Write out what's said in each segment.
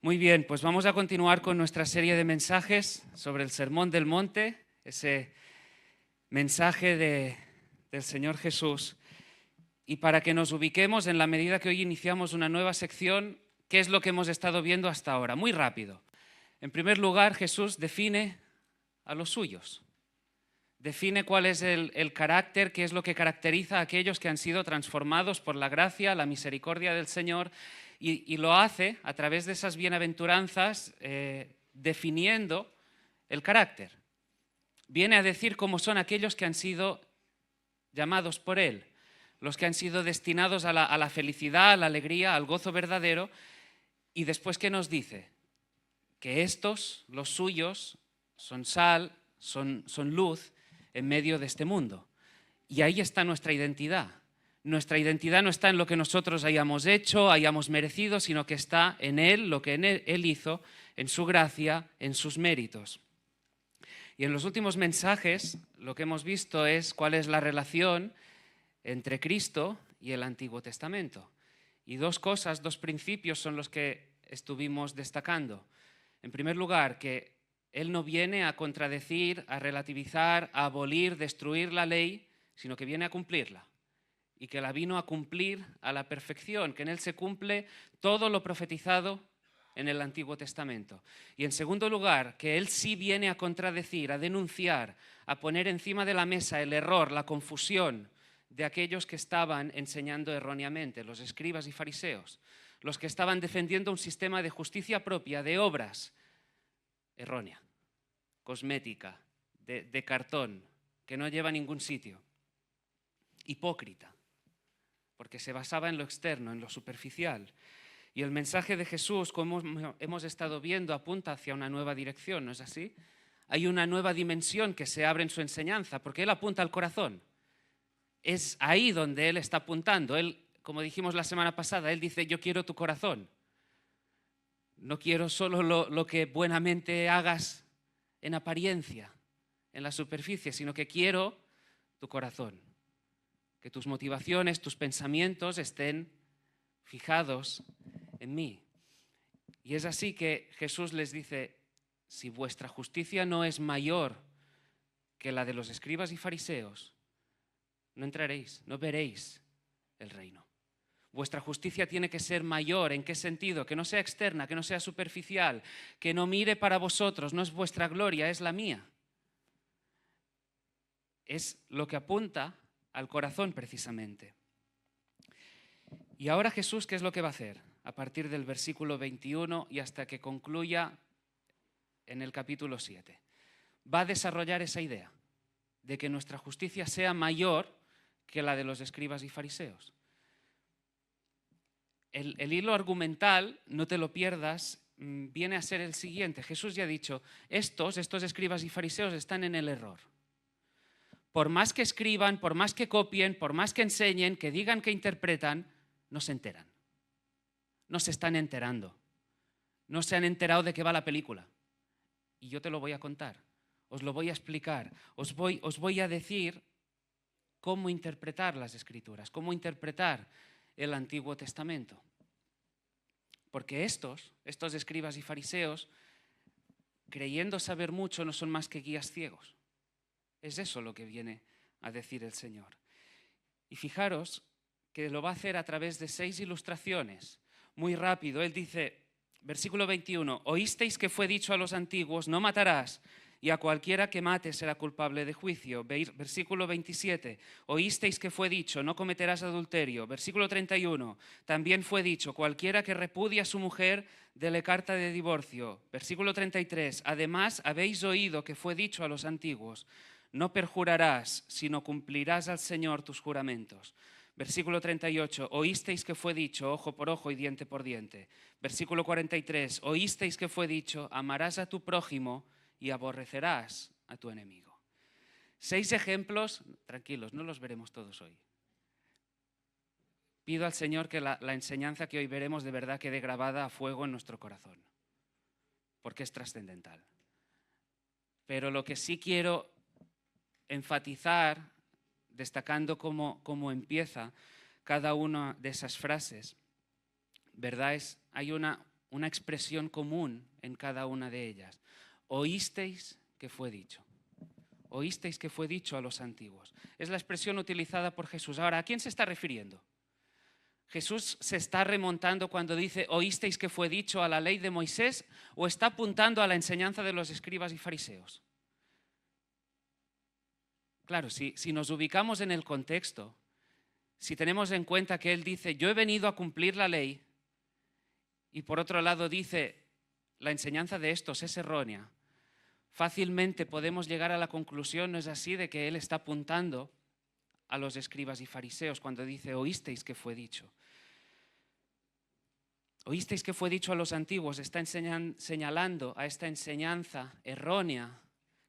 Muy bien, pues vamos a continuar con nuestra serie de mensajes sobre el Sermón del Monte, ese mensaje del Señor Jesús. Y para que nos ubiquemos en la medida que hoy iniciamos una nueva sección, ¿qué es lo que hemos estado viendo hasta ahora? Muy rápido. En primer lugar, Jesús define a los suyos. Define cuál es el carácter, qué es lo que caracteriza a aquellos que han sido transformados por la gracia, la misericordia del Señor, y lo hace a través de esas bienaventuranzas, definiendo el carácter. Viene a decir cómo son aquellos que han sido llamados por Él, los que han sido destinados a la felicidad, a la alegría, al gozo verdadero, y después, ¿qué nos dice? Que estos, los suyos, son sal, son luz en medio de este mundo. Y ahí está nuestra identidad. Nuestra identidad no está en lo que nosotros hayamos hecho, hayamos merecido, sino que está en Él, lo que Él hizo, en su gracia, en sus méritos. Y en los últimos mensajes lo que hemos visto es cuál es la relación entre Cristo y el Antiguo Testamento. Y dos cosas, dos principios son los que estuvimos destacando. En primer lugar, que Él no viene a contradecir, a relativizar, a abolir, destruir la ley, sino que viene a cumplirla. Y que la vino a cumplir a la perfección, que en Él se cumple todo lo profetizado en el Antiguo Testamento. Y en segundo lugar, que Él sí viene a contradecir, a denunciar, a poner encima de la mesa el error, la confusión de aquellos que estaban enseñando erróneamente, los escribas y fariseos, los que estaban defendiendo un sistema de justicia propia, de obras, errónea, cosmética, de cartón, que no lleva a ningún sitio, hipócrita, porque se basaba en lo externo, en lo superficial. Y el mensaje de Jesús, como hemos estado viendo, apunta hacia una nueva dirección, ¿no es así? Hay una nueva dimensión que se abre en su enseñanza, porque Él apunta al corazón. Es ahí donde Él está apuntando. Él, como dijimos la semana pasada, Él dice, yo quiero tu corazón. No quiero solo lo que buenamente hagas en apariencia, en la superficie, sino que quiero tu corazón. Que tus motivaciones, tus pensamientos estén fijados en mí. Y es así que Jesús les dice, si vuestra justicia no es mayor que la de los escribas y fariseos, no entraréis, no veréis el reino. Vuestra justicia tiene que ser mayor. ¿En qué sentido? Que no sea externa, que no sea superficial, que no mire para vosotros, no es vuestra gloria, es la mía. Es lo que apunta al corazón precisamente. Y ahora Jesús, ¿qué es lo que va a hacer? A partir del versículo 21 y hasta que concluya en el capítulo 7. Va a desarrollar esa idea de que nuestra justicia sea mayor que la de los escribas y fariseos. El hilo argumental, no te lo pierdas, viene a ser el siguiente. Jesús ya ha dicho, estos escribas y fariseos están en el error. Por más que escriban, por más que copien, por más que enseñen, que digan que interpretan, no se enteran. No se están enterando. No se han enterado de qué va la película. Y yo te lo voy a contar. Os lo voy a explicar. Os voy a decir cómo interpretar las Escrituras, cómo interpretar el Antiguo Testamento. Porque estos escribas y fariseos, creyendo saber mucho, no son más que guías ciegos. Es eso lo que viene a decir el Señor. Y fijaros que lo va a hacer a través de 6 ilustraciones. Muy rápido, Él dice, versículo 21, oísteis que fue dicho a los antiguos, no matarás, y a cualquiera que mate será culpable de juicio. Versículo 27, oísteis que fue dicho, no cometerás adulterio. Versículo 31, también fue dicho, cualquiera que repudie a su mujer, dele carta de divorcio. Versículo 33, además habéis oído que fue dicho a los antiguos, no perjurarás, sino cumplirás al Señor tus juramentos. Versículo 38, oísteis que fue dicho, ojo por ojo y diente por diente. Versículo 43, oísteis que fue dicho, amarás a tu prójimo y aborrecerás a tu enemigo. 6 ejemplos, tranquilos, no los veremos todos hoy. Pido al Señor que la enseñanza que hoy veremos de verdad quede grabada a fuego en nuestro corazón, porque es trascendental. Pero lo que sí quiero enfatizar, destacando cómo empieza cada una de esas frases, ¿verdad? Hay una una expresión común en cada una de ellas. Oísteis que fue dicho. Oísteis que fue dicho a los antiguos. Es la expresión utilizada por Jesús. Ahora, ¿a quién se está refiriendo? ¿Jesús se está remontando cuando dice oísteis que fue dicho a la ley de Moisés o está apuntando a la enseñanza de los escribas y fariseos? Claro, si nos ubicamos en el contexto, si tenemos en cuenta que él dice yo he venido a cumplir la ley y por otro lado dice la enseñanza de estos es errónea, fácilmente podemos llegar a la conclusión, ¿no es así?, de que él está apuntando a los escribas y fariseos cuando dice oísteis que fue dicho. Oísteis que fue dicho a los antiguos, está señalando a esta enseñanza errónea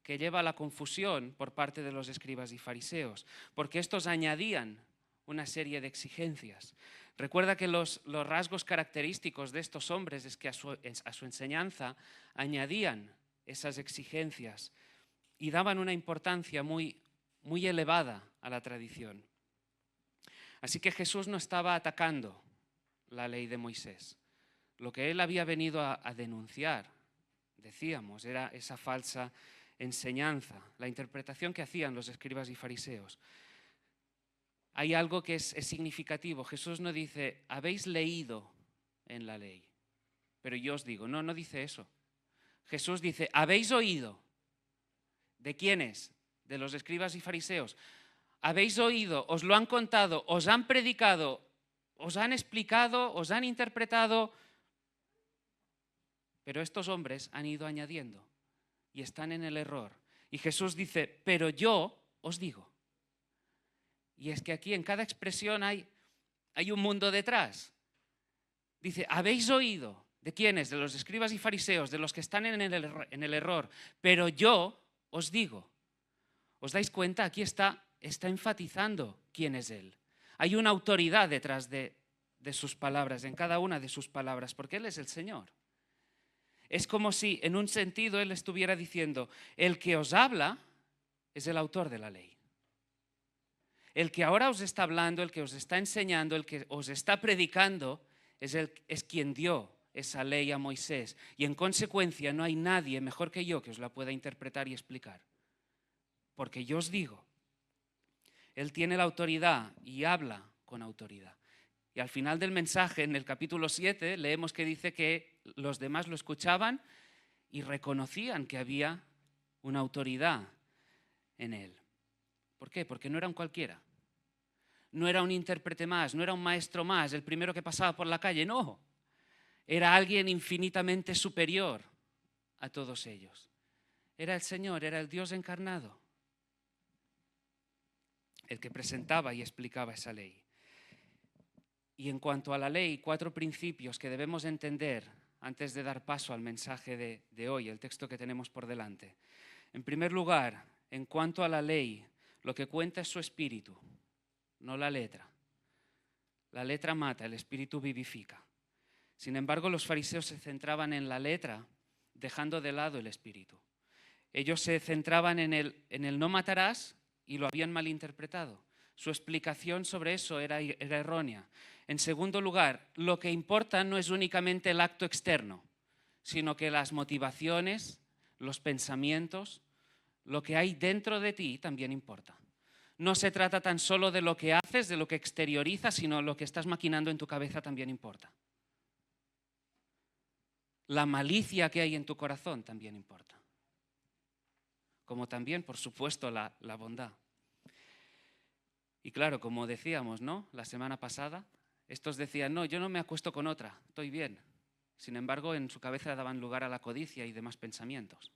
que lleva a la confusión por parte de los escribas y fariseos, porque estos añadían una serie de exigencias. Recuerda que los rasgos característicos de estos hombres es que a su enseñanza añadían esas exigencias y daban una importancia muy, muy elevada a la tradición. Así que Jesús no estaba atacando la ley de Moisés. Lo que él había venido a denunciar, decíamos, era esa falsa enseñanza, la interpretación que hacían los escribas y fariseos. Hay algo que es significativo. Jesús no dice, habéis leído en la ley, pero yo os digo. No dice eso. Jesús dice, habéis oído. ¿De quiénes? De los escribas y fariseos. Habéis oído, os lo han contado, os han predicado, os han explicado, os han interpretado. Pero estos hombres han ido añadiendo y están en el error. Y Jesús dice, pero yo os digo. Y es que aquí en cada expresión hay un mundo detrás. Dice, habéis oído. ¿De quiénes? De los escribas y fariseos, de los que están en el error. Pero yo os digo. ¿Os dais cuenta? Aquí está enfatizando quién es Él. Hay una autoridad detrás de sus palabras, en cada una de sus palabras, porque Él es el Señor. Es como si, en un sentido, Él estuviera diciendo, el que os habla es el autor de la ley. El que ahora os está hablando, el que os está enseñando, el que os está predicando, es quien dio esa ley a Moisés. Y en consecuencia no hay nadie mejor que yo que os la pueda interpretar y explicar. Porque yo os digo, Él tiene la autoridad y habla con autoridad. Y al final del mensaje, en el capítulo 7, leemos que dice que los demás lo escuchaban y reconocían que había una autoridad en Él. ¿Por qué? Porque no era un cualquiera. No era un intérprete más, no era un maestro más, el primero que pasaba por la calle, no. Era alguien infinitamente superior a todos ellos. Era el Señor, era el Dios encarnado, el que presentaba y explicaba esa ley. Y en cuanto a la ley, 4 principios que debemos entender antes de dar paso al mensaje de hoy, el texto que tenemos por delante. En primer lugar, en cuanto a la ley, lo que cuenta es su espíritu, no la letra. La letra mata, el espíritu vivifica. Sin embargo, los fariseos se centraban en la letra, dejando de lado el espíritu. Ellos se centraban en el no matarás y lo habían malinterpretado. Su explicación sobre eso era errónea. En segundo lugar, lo que importa no es únicamente el acto externo, sino que las motivaciones, los pensamientos, lo que hay dentro de ti también importa. No se trata tan solo de lo que haces, de lo que exteriorizas, sino lo que estás maquinando en tu cabeza también importa. La malicia que hay en tu corazón también importa. Como también, por supuesto, la bondad. Y claro, como decíamos, ¿no?, la semana pasada, estos decían, no, yo no me acuesto con otra, estoy bien. Sin embargo, en su cabeza daban lugar a la codicia y demás pensamientos.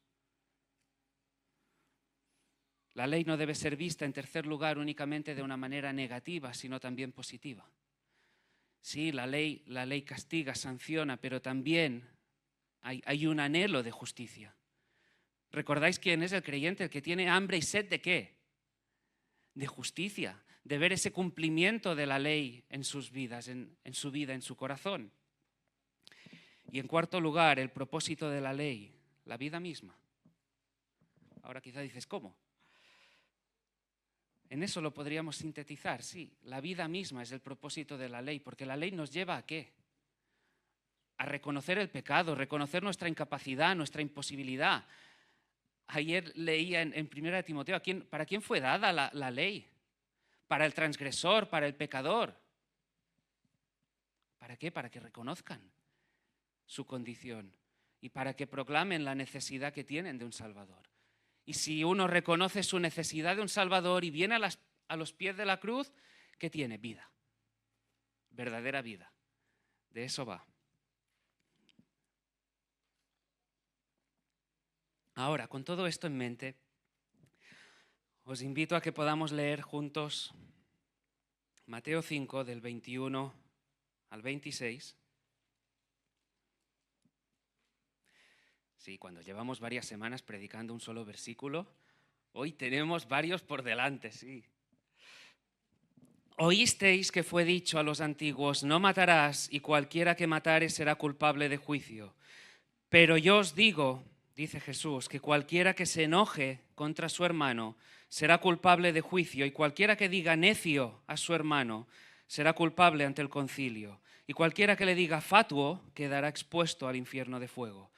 La ley no debe ser vista, en tercer lugar, únicamente de una manera negativa, sino también positiva. Sí, la ley castiga, sanciona, pero también hay un anhelo de justicia. ¿Recordáis quién es el creyente? El que tiene hambre y sed ¿de qué? De justicia, de ver ese cumplimiento de la ley en sus vidas, en su vida, en su corazón. Y en cuarto lugar, el propósito de la ley, la vida misma. Ahora quizá dices, ¿cómo? En eso lo podríamos sintetizar, sí. La vida misma es el propósito de la ley, porque la ley nos lleva ¿a qué? a reconocer el pecado, reconocer nuestra incapacidad, nuestra imposibilidad. Ayer leía en 1 Timoteo, ¿para quién fue dada la ley? Para el transgresor, para el pecador. ¿Para qué? Para que reconozcan su condición y para que proclamen la necesidad que tienen de un Salvador. Y si uno reconoce su necesidad de un Salvador y viene a los pies de la cruz, ¿qué tiene? Vida, verdadera vida. De eso va. Ahora, con todo esto en mente, os invito a que podamos leer juntos Mateo 5, del 21 al 26. Sí, cuando llevamos varias semanas predicando un solo versículo, hoy tenemos varios por delante, sí. Oísteis que fue dicho a los antiguos, no matarás, y cualquiera que matare será culpable de juicio. Pero yo os digo, dice Jesús, que cualquiera que se enoje contra su hermano será culpable de juicio, y cualquiera que diga necio a su hermano será culpable ante el concilio, y cualquiera que le diga fatuo quedará expuesto al infierno de fuego.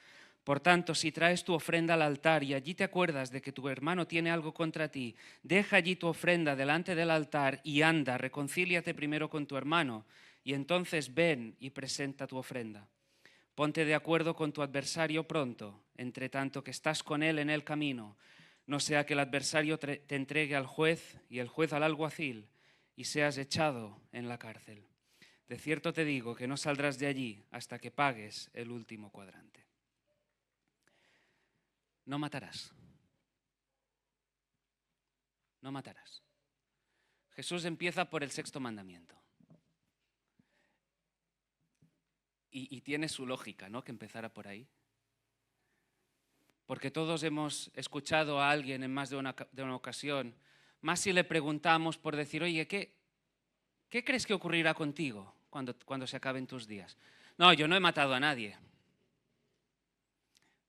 Por tanto, si traes tu ofrenda al altar y allí te acuerdas de que tu hermano tiene algo contra ti, deja allí tu ofrenda delante del altar y anda, reconcíliate primero con tu hermano, y entonces ven y presenta tu ofrenda. Ponte de acuerdo con tu adversario pronto, entre tanto que estás con él en el camino, no sea que el adversario te entregue al juez y el juez al alguacil y seas echado en la cárcel. De cierto te digo que no saldrás de allí hasta que pagues el último cuadrante. No matarás. No matarás. Jesús empieza por el 6.º mandamiento. Y tiene su lógica, ¿no?, que empezara por ahí. Porque todos hemos escuchado a alguien en más de una ocasión, más si le preguntamos por decir, oye, ¿qué crees que ocurrirá contigo cuando se acaben tus días? No, yo no he matado a nadie.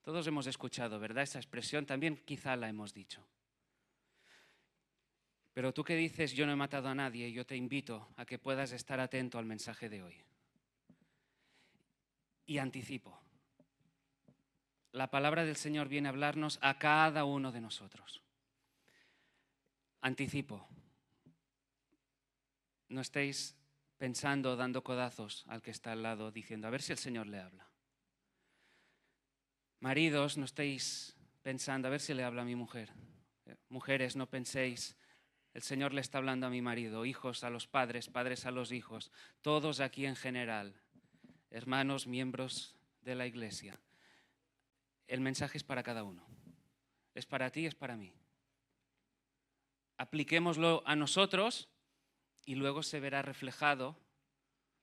Todos hemos escuchado, ¿verdad? Esa expresión también quizá la hemos dicho. Pero tú que dices, yo no he matado a nadie, yo te invito a que puedas estar atento al mensaje de hoy. Y anticipo. La palabra del Señor viene a hablarnos a cada uno de nosotros. Anticipo. No estéis pensando, dando codazos al que está al lado, diciendo, a ver si el Señor le habla. Maridos, no estéis pensando, a ver si le habla a mi mujer. Mujeres, no penséis, el Señor le está hablando a mi marido. Hijos a los padres, padres a los hijos. Todos aquí en general, hermanos, miembros de la Iglesia. El mensaje es para cada uno. Es para ti, es para mí. Apliquémoslo a nosotros y luego se verá reflejado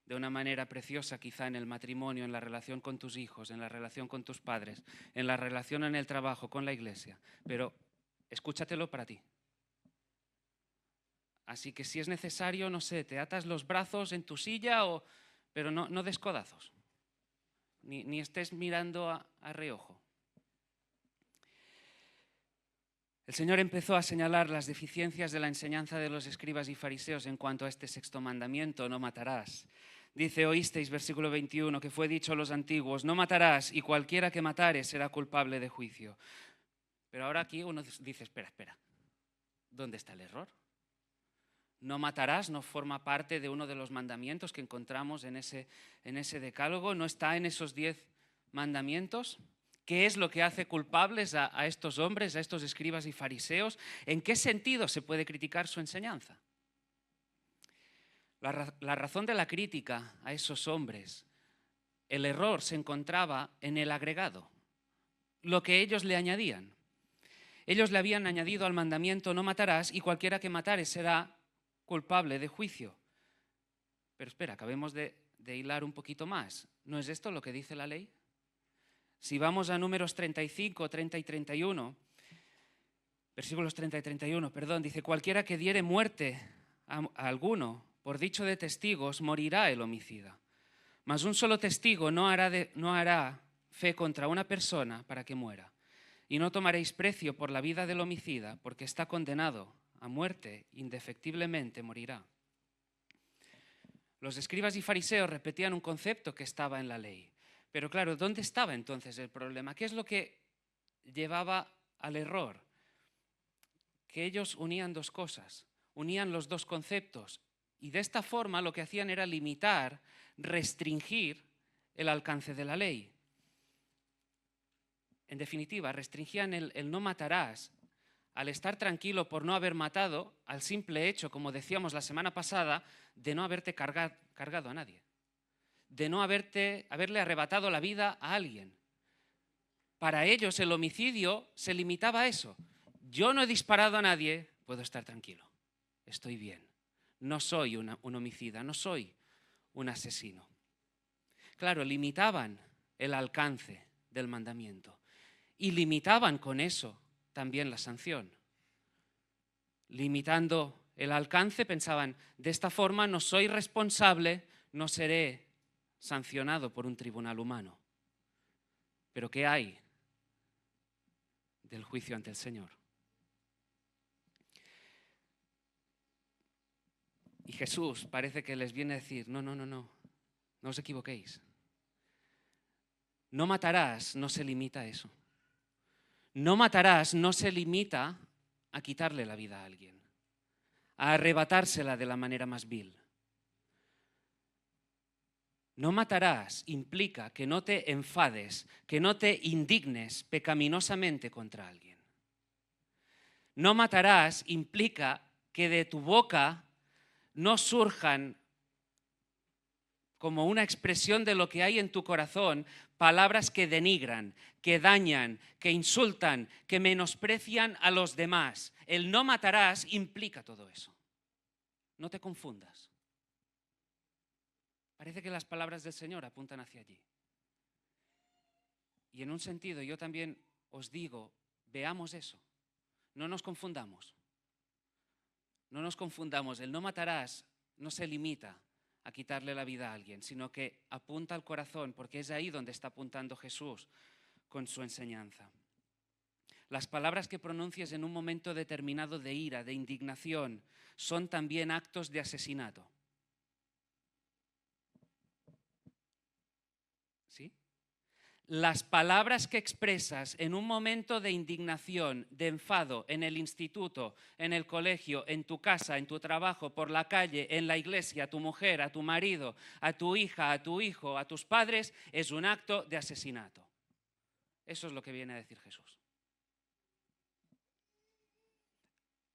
de una manera preciosa quizá en el matrimonio, en la relación con tus hijos, en la relación con tus padres, en la relación en el trabajo, con la iglesia. Pero escúchatelo para ti. Así que si es necesario, no sé, te atas los brazos en tu silla, pero no des codazos, ni estés mirando a reojo. El Señor empezó a señalar las deficiencias de la enseñanza de los escribas y fariseos en cuanto a este 6.º mandamiento, no matarás. Dice, oísteis, versículo 21, que fue dicho a los antiguos, no matarás, y cualquiera que matare será culpable de juicio. Pero ahora aquí uno dice, espera, ¿dónde está el error? No matarás no forma parte de uno de los mandamientos que encontramos en ese decálogo, no está en esos 10 mandamientos. ¿Qué es lo que hace culpables a estos hombres, a estos escribas y fariseos? ¿En qué sentido se puede criticar su enseñanza? La razón de la crítica a esos hombres, el error se encontraba en el agregado, lo que ellos le añadían. Ellos le habían añadido al mandamiento no matarás y cualquiera que matare será culpable de juicio. Pero espera, acabemos de hilar un poquito más. ¿No es esto lo que dice la ley? Si vamos a Números 35, 30 y 31, versículos 30 y 31, dice, cualquiera que diere muerte a alguno por dicho de testigos, morirá el homicida. Mas un solo testigo no hará fe contra una persona para que muera. Y no tomaréis precio por la vida del homicida, porque está condenado a muerte, indefectiblemente morirá. Los escribas y fariseos repetían un concepto que estaba en la ley. Pero claro, ¿dónde estaba entonces el problema? ¿Qué es lo que llevaba al error? Que ellos unían dos cosas, unían los dos conceptos, y de esta forma lo que hacían era limitar, restringir el alcance de la ley. En definitiva, restringían el no matarás al estar tranquilo por no haber matado, al simple hecho, como decíamos la semana pasada, de no haberte cargado a nadie, de no haberle arrebatado la vida a alguien. Para ellos el homicidio se limitaba a eso. Yo no he disparado a nadie, puedo estar tranquilo, estoy bien. No soy un homicida, no soy un asesino. Claro, limitaban el alcance del mandamiento y limitaban con eso también la sanción. Limitando el alcance pensaban, de esta forma no soy responsable, no seré sancionado por un tribunal humano. Pero ¿qué hay del juicio ante el Señor? Y Jesús parece que les viene a decir, no os equivoquéis. No matarás no se limita a eso. No matarás no se limita a quitarle la vida a alguien, a arrebatársela de la manera más vil. No matarás implica que no te enfades, que no te indignes pecaminosamente contra alguien. No matarás implica que de tu boca no surjan como una expresión de lo que hay en tu corazón, palabras que denigran, que dañan, que insultan, que menosprecian a los demás. El no matarás implica todo eso. No te confundas. Parece que las palabras del Señor apuntan hacia allí. Y en un sentido yo también os digo, veamos eso. No nos confundamos. No nos confundamos. El no matarás no se limita a quitarle la vida a alguien, sino que apunta al corazón, porque es ahí donde está apuntando Jesús con su enseñanza. Las palabras que pronuncies en un momento determinado de ira, de indignación, son también actos de asesinato. ¿Sí? Las palabras que expresas en un momento de indignación, de enfado, en el instituto, en el colegio, en tu casa, en tu trabajo, por la calle, en la iglesia, a tu mujer, a tu marido, a tu hija, a tu hijo, a tus padres, es un acto de asesinato. Eso es lo que viene a decir Jesús.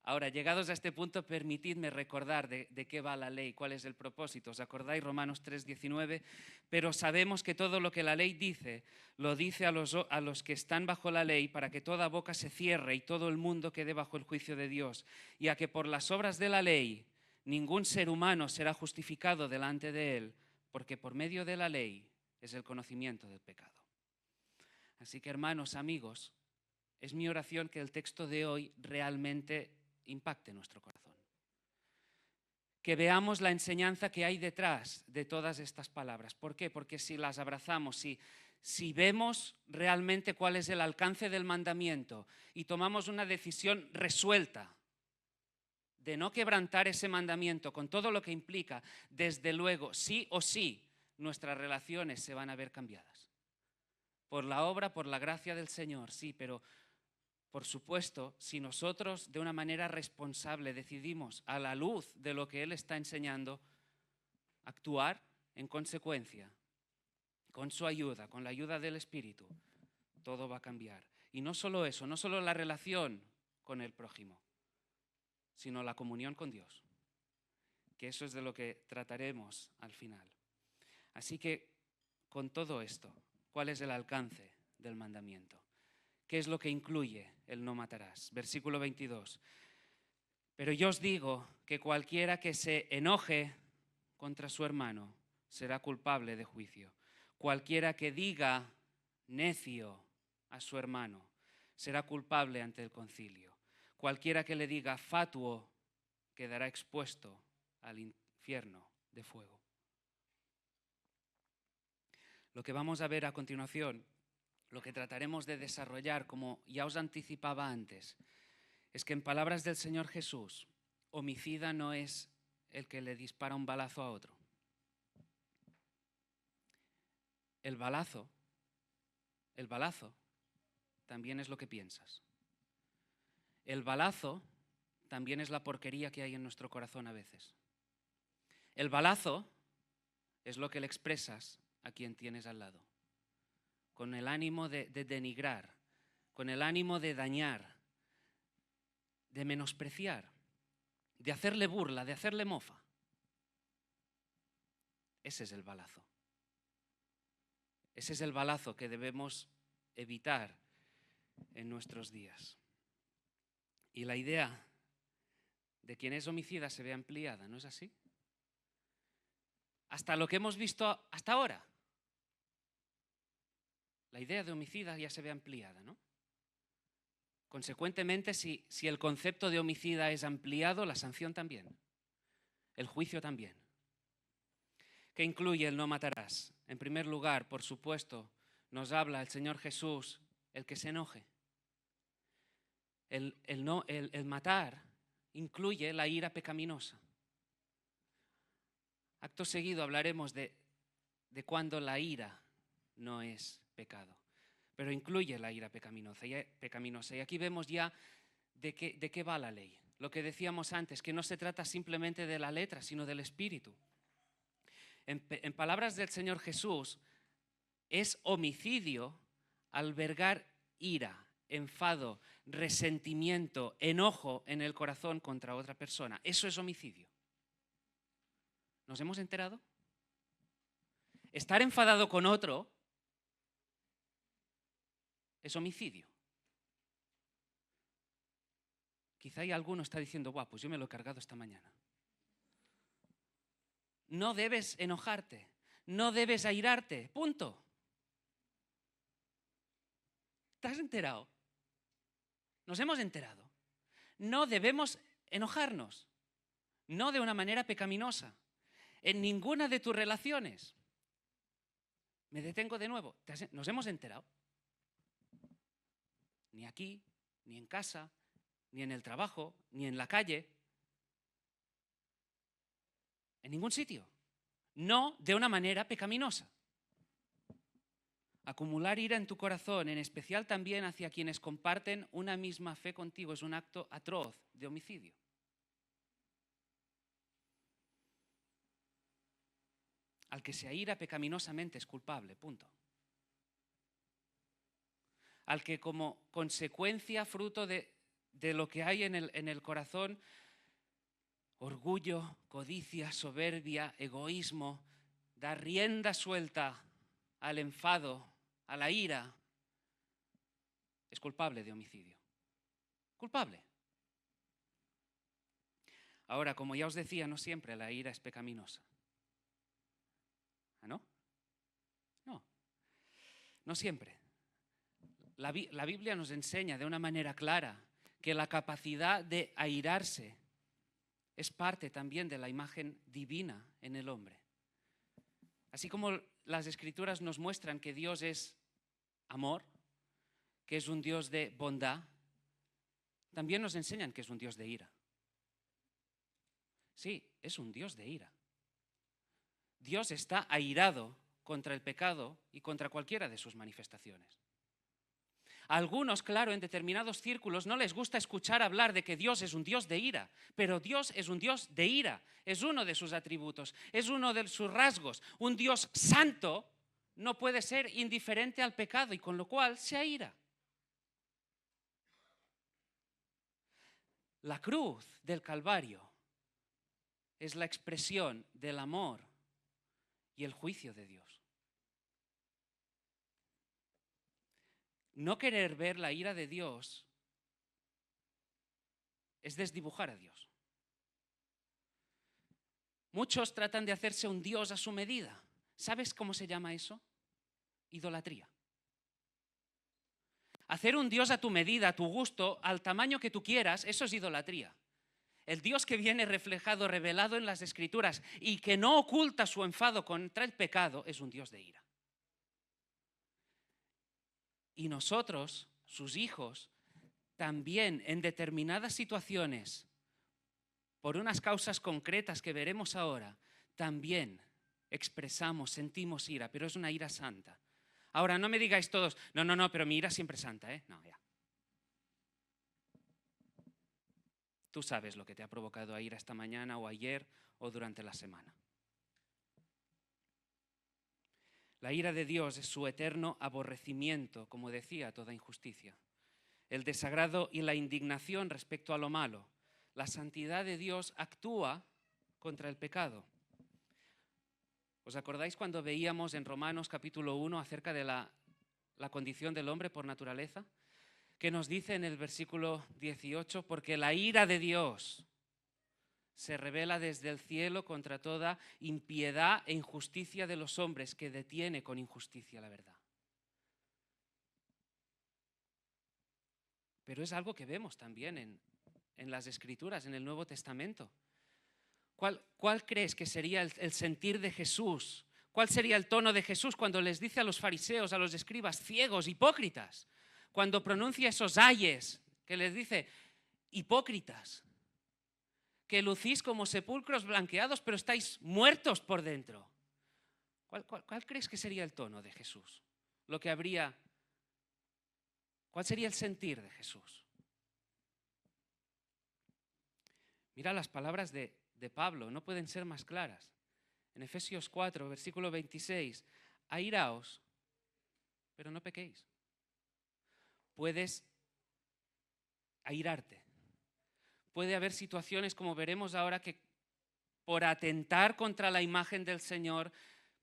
Ahora, llegados a este punto, permitidme recordar de qué va la ley, cuál es el propósito. ¿Os acordáis? Romanos 3:19. Pero sabemos que todo lo que la ley dice, lo dice a los que están bajo la ley, para que toda boca se cierre y todo el mundo quede bajo el juicio de Dios. Y a que por las obras de la ley ningún ser humano será justificado delante de él, porque por medio de la ley es el conocimiento del pecado. Así que, hermanos, amigos, es mi oración que el texto de hoy realmente impacte nuestro corazón. Que veamos la enseñanza que hay detrás de todas estas palabras. ¿Por qué? Porque si las abrazamos, si vemos realmente cuál es el alcance del mandamiento y tomamos una decisión resuelta de no quebrantar ese mandamiento con todo lo que implica, desde luego, sí o sí, nuestras relaciones se van a ver cambiadas. Por la obra, por la gracia del Señor, sí, pero por supuesto, si nosotros de una manera responsable decidimos, a la luz de lo que Él está enseñando, actuar en consecuencia, con su ayuda, con la ayuda del Espíritu, todo va a cambiar. Y no solo eso, no solo la relación con el prójimo, sino la comunión con Dios, que eso es de lo que trataremos al final. Así que, con todo esto, ¿cuál es el alcance del mandamiento? ¿Qué es lo que incluye el no matarás? Versículo 22. Pero yo os digo que cualquiera que se enoje contra su hermano será culpable de juicio. Cualquiera que diga necio a su hermano será culpable ante el concilio. Cualquiera que le diga fatuo quedará expuesto al infierno de fuego. Lo que vamos a ver a continuación, lo que trataremos de desarrollar, como ya os anticipaba antes, es que en palabras del Señor Jesús, homicida no es el que le dispara un balazo a otro. el balazo también es lo que piensas. El balazo también es la porquería que hay en nuestro corazón a veces. El balazo es lo que le expresas a quien tienes al lado, con el ánimo de denigrar, con el ánimo de dañar, de menospreciar, de hacerle burla, de hacerle mofa. Ese es el balazo. Ese es el balazo que debemos evitar en nuestros días. Y la idea de quien es homicida se ve ampliada, ¿no es así? Hasta lo que hemos visto hasta ahora. La idea de homicida ya se ve ampliada, ¿no? Consecuentemente, si el concepto de homicida es ampliado, la sanción también, el juicio también. ¿Qué incluye el no matarás? En primer lugar, por supuesto, nos habla el Señor Jesús, el que se enoje. El matar incluye la ira pecaminosa. Acto seguido hablaremos de cuando la ira no es pecado, pero incluye la ira pecaminosa. Y aquí vemos ya de qué va la ley. Lo que decíamos antes, que no se trata simplemente de la letra, sino del espíritu. En palabras del Señor Jesús, es homicidio albergar ira, enfado, resentimiento, enojo en el corazón contra otra persona. Eso es homicidio. ¿Nos hemos enterado? Estar enfadado con otro es homicidio. Quizá hay alguno está diciendo, guau, pues yo me lo he cargado esta mañana. No debes enojarte, no debes airarte, punto. ¿Te has enterado? Nos hemos enterado. No debemos enojarnos, no de una manera pecaminosa, en ninguna de tus relaciones. Me detengo de nuevo. ¿Nos hemos enterado? Ni aquí, ni en casa, ni en el trabajo, ni en la calle. En ningún sitio. No de una manera pecaminosa. Acumular ira en tu corazón, en especial también hacia quienes comparten una misma fe contigo, es un acto atroz de homicidio. Al que se aira pecaminosamente es culpable, punto. Al que como consecuencia, fruto de lo que hay en el corazón, orgullo, codicia, soberbia, egoísmo, da rienda suelta al enfado, a la ira, es culpable de homicidio. Culpable. Ahora, como ya os decía, no siempre la ira es pecaminosa. ¿Ah, no? No. No siempre. La Biblia nos enseña de una manera clara que la capacidad de airarse es parte también de la imagen divina en el hombre. Así como las Escrituras nos muestran que Dios es amor, que es un Dios de bondad, también nos enseñan que es un Dios de ira. Sí, es un Dios de ira. Dios está airado contra el pecado y contra cualquiera de sus manifestaciones. A algunos, claro, en determinados círculos no les gusta escuchar hablar de que Dios es un Dios de ira, pero Dios es un Dios de ira, es uno de sus atributos, es uno de sus rasgos. Un Dios santo no puede ser indiferente al pecado y con lo cual se aira. La cruz del Calvario es la expresión del amor y el juicio de Dios. No querer ver la ira de Dios es desdibujar a Dios. Muchos tratan de hacerse un Dios a su medida. ¿Sabes cómo se llama eso? Idolatría. Hacer un Dios a tu medida, a tu gusto, al tamaño que tú quieras, eso es idolatría. El Dios que viene reflejado, revelado en las Escrituras y que no oculta su enfado contra el pecado es un Dios de ira. Y nosotros, sus hijos, también en determinadas situaciones, por unas causas concretas que veremos ahora, también expresamos, sentimos ira, pero es una ira santa. Ahora, no me digáis todos, no, pero mi ira siempre es santa, ¿eh? No, ya. Tú sabes lo que te ha provocado a ira esta mañana o ayer o durante la semana. La ira de Dios es su eterno aborrecimiento, como decía, a toda injusticia. El desagrado y la indignación respecto a lo malo. La santidad de Dios actúa contra el pecado. ¿Os acordáis cuando veíamos en Romanos capítulo 1 acerca de la condición del hombre por naturaleza? Que nos dice en el versículo 18, porque la ira de Dios se revela desde el cielo contra toda impiedad e injusticia de los hombres, que detiene con injusticia la verdad. Pero es algo que vemos también en las Escrituras, en el Nuevo Testamento. ¿Cuál crees que sería el sentir de Jesús? ¿Cuál sería el tono de Jesús cuando les dice a los fariseos, a los escribas, ciegos, hipócritas? Cuando pronuncia esos ayes, que les dice, hipócritas, que lucís como sepulcros blanqueados, pero estáis muertos por dentro. ¿Cuál crees que sería el tono de Jesús? ¿Cuál sería el sentir de Jesús? Mira las palabras de Pablo, no pueden ser más claras. En Efesios 4, versículo 26, airaos, pero no pequéis. Puedes airarte. Puede haber situaciones, como veremos ahora, que por atentar contra la imagen del Señor,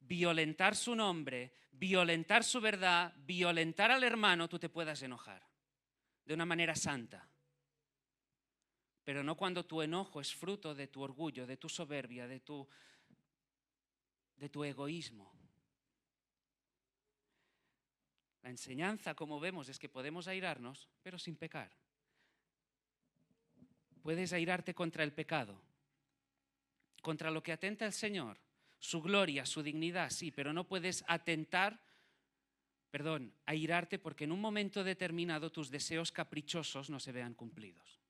violentar su nombre, violentar su verdad, violentar al hermano, tú te puedas enojar de una manera santa. Pero no cuando tu enojo es fruto de tu orgullo, de tu soberbia, de tu egoísmo. La enseñanza, como vemos, es que podemos airarnos, pero sin pecar. Puedes airarte contra el pecado, contra lo que atenta el Señor, su gloria, su dignidad, sí, pero no puedes airarte porque en un momento determinado tus deseos caprichosos no se vean cumplidos.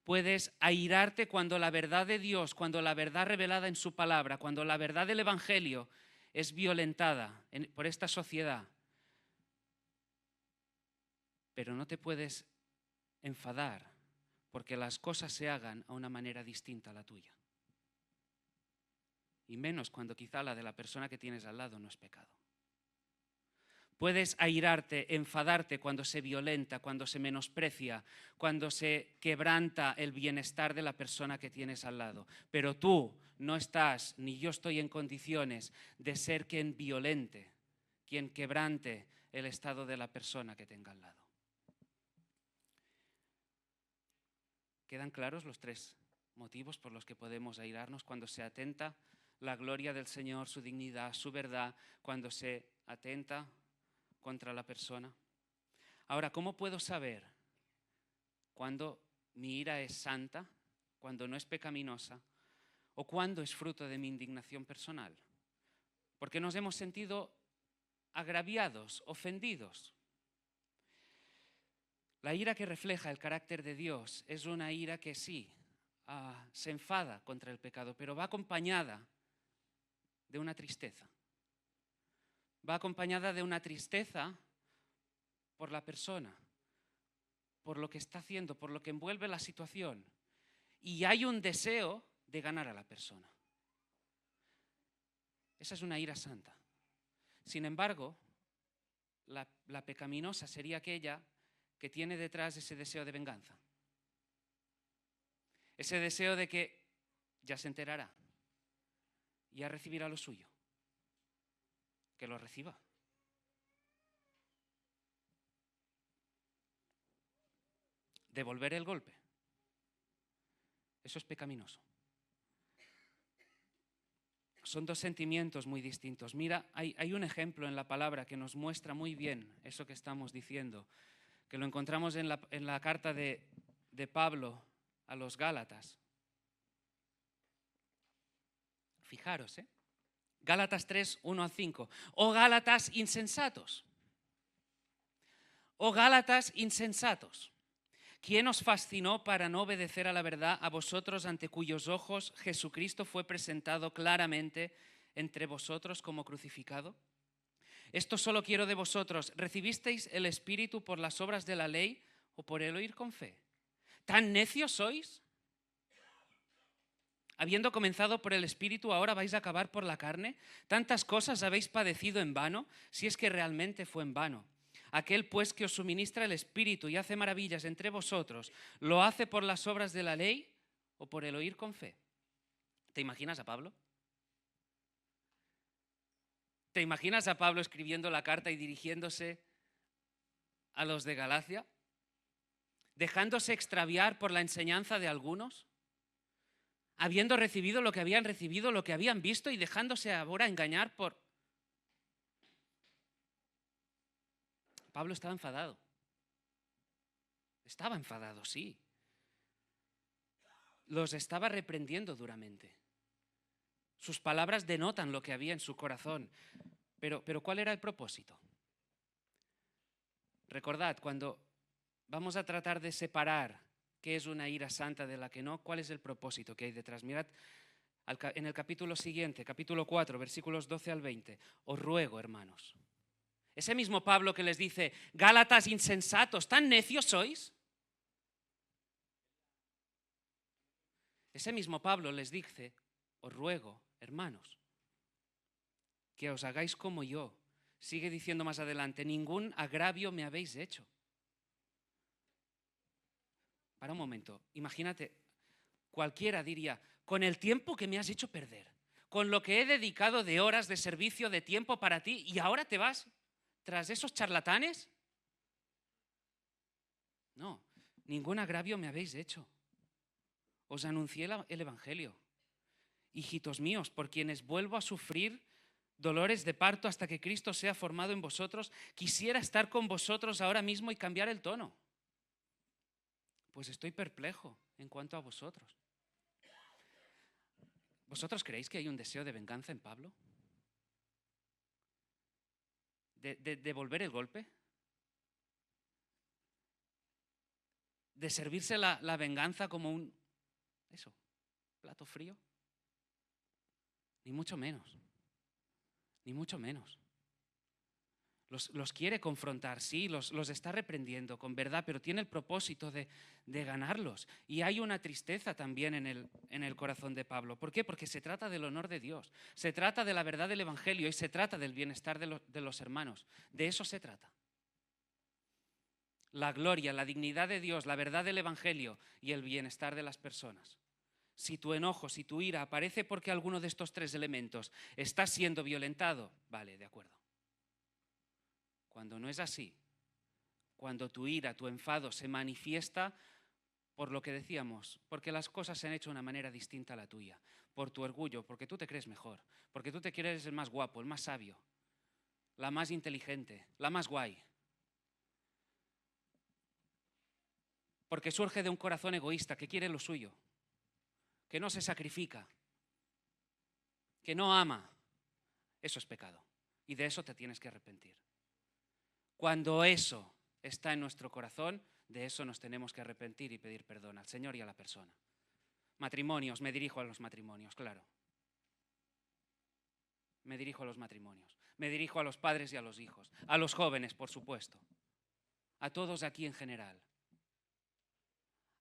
Puedes airarte cuando la verdad de Dios, cuando la verdad revelada en su palabra, cuando la verdad del Evangelio es violentada por esta sociedad. Pero no te puedes enfadar porque las cosas se hagan a una manera distinta a la tuya. Y menos cuando quizá la de la persona que tienes al lado no es pecado. Puedes airarte, enfadarte cuando se violenta, cuando se menosprecia, cuando se quebranta el bienestar de la persona que tienes al lado. Pero tú no estás, ni yo estoy en condiciones de ser quien violente, quien quebrante el estado de la persona que tenga al lado. ¿Quedan claros los tres motivos por los que podemos airarnos? Cuando se atenta la gloria del Señor, su dignidad, su verdad, cuando se atenta contra la persona. Ahora, ¿cómo puedo saber cuando mi ira es santa, cuando no es pecaminosa o cuando es fruto de mi indignación personal? Porque nos hemos sentido agraviados, ofendidos. La ira que refleja el carácter de Dios es una ira que sí, se enfada contra el pecado, pero va acompañada de una tristeza. Va acompañada de una tristeza por la persona, por lo que está haciendo, por lo que envuelve la situación. Y hay un deseo de ganar a la persona. Esa es una ira santa. Sin embargo, la pecaminosa sería aquella que tiene detrás ese deseo de venganza. Ese deseo de que ya se enterará, ya recibirá lo suyo. Que lo reciba. Devolver el golpe. Eso es pecaminoso. Son dos sentimientos muy distintos. Mira, hay un ejemplo en la palabra que nos muestra muy bien eso que estamos diciendo, que lo encontramos en la carta de Pablo a los Gálatas. Fijaros, Gálatas 3, 1 a 5. Oh Gálatas insensatos. Oh Gálatas insensatos. ¿Quién os fascinó para no obedecer a la verdad, a vosotros ante cuyos ojos Jesucristo fue presentado claramente entre vosotros como crucificado? Esto solo quiero de vosotros: ¿recibisteis el Espíritu por las obras de la ley o por el oír con fe? ¿Tan necios sois? Habiendo comenzado por el Espíritu, ¿ahora vais a acabar por la carne? ¿Tantas cosas habéis padecido en vano, si es que realmente fue en vano? Aquel pues que os suministra el Espíritu y hace maravillas entre vosotros, ¿lo hace por las obras de la ley o por el oír con fe? ¿Te imaginas a Pablo? ¿Te imaginas a Pablo escribiendo la carta y dirigiéndose a los de Galacia? ¿Dejándose extraviar por la enseñanza de algunos? Habiendo recibido lo que habían recibido, lo que habían visto, y dejándose ahora engañar por... Pablo estaba enfadado. Estaba enfadado, sí. Los estaba reprendiendo duramente. Sus palabras denotan lo que había en su corazón. Pero ¿cuál era el propósito? Recordad, cuando vamos a tratar de separar qué es una ira santa de la que no, ¿cuál es el propósito que hay detrás? Mirad en el capítulo siguiente, capítulo 4, versículos 12 al 20. Os ruego, hermanos. Ese mismo Pablo que les dice: Gálatas insensatos, ¿tan necios sois? Ese mismo Pablo les dice: os ruego, hermanos, que os hagáis como yo. Sigue diciendo más adelante: ningún agravio me habéis hecho. Para un momento, imagínate, cualquiera diría: con el tiempo que me has hecho perder, con lo que he dedicado de horas de servicio, de tiempo para ti, y ahora te vas tras esos charlatanes. No, ningún agravio me habéis hecho. Os anuncié el Evangelio. Hijitos míos, por quienes vuelvo a sufrir dolores de parto hasta que Cristo sea formado en vosotros, quisiera estar con vosotros ahora mismo y cambiar el tono. Pues estoy perplejo en cuanto a vosotros. ¿Vosotros creéis que hay un deseo de venganza en Pablo? ¿De devolver el golpe? ¿De servirse la venganza como un plato frío? Ni mucho menos. Ni mucho menos. Los quiere confrontar, sí, los está reprendiendo con verdad, pero tiene el propósito de ganarlos. Y hay una tristeza también en el corazón de Pablo. ¿Por qué? Porque se trata del honor de Dios, se trata de la verdad del Evangelio y se trata del bienestar de los hermanos. De eso se trata. La gloria, la dignidad de Dios, la verdad del Evangelio y el bienestar de las personas. Si tu enojo, si tu ira aparece porque alguno de estos tres elementos está siendo violentado, vale, de acuerdo. Cuando no es así, cuando tu ira, tu enfado se manifiesta por lo que decíamos, porque las cosas se han hecho de una manera distinta a la tuya, por tu orgullo, porque tú te crees mejor, porque tú te crees el más guapo, el más sabio, la más inteligente, la más guay, porque surge de un corazón egoísta que quiere lo suyo, que no se sacrifica, que no ama, eso es pecado y de eso te tienes que arrepentir. Cuando eso está en nuestro corazón, de eso nos tenemos que arrepentir y pedir perdón al Señor y a la persona. Matrimonios, me dirijo a los matrimonios, claro. Me dirijo a los matrimonios. Me dirijo a los padres y a los hijos. A los jóvenes, por supuesto. A todos aquí en general.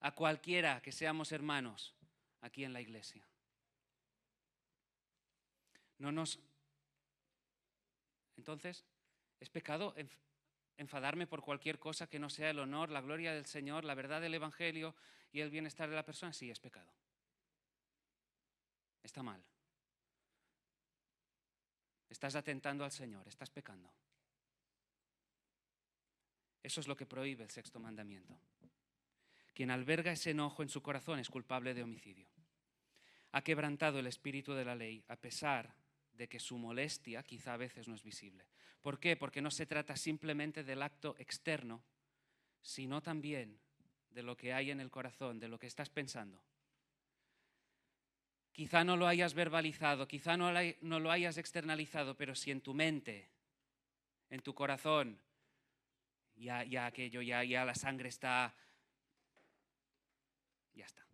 A cualquiera que seamos hermanos aquí en la iglesia. Entonces, ¿es pecado enfadarme por cualquier cosa que no sea el honor, la gloria del Señor, la verdad del Evangelio y el bienestar de la persona? Sí, es pecado. Está mal. Estás atentando al Señor, estás pecando. Eso es lo que prohíbe el sexto mandamiento. Quien alberga ese enojo en su corazón es culpable de homicidio. Ha quebrantado el espíritu de la ley, a pesar de que su molestia quizá a veces no es visible. ¿Por qué? Porque no se trata simplemente del acto externo, sino también de lo que hay en el corazón, de lo que estás pensando. Quizá no lo hayas verbalizado, quizá no lo hayas externalizado, pero si en tu mente, en tu corazón, ya la sangre está, ya está.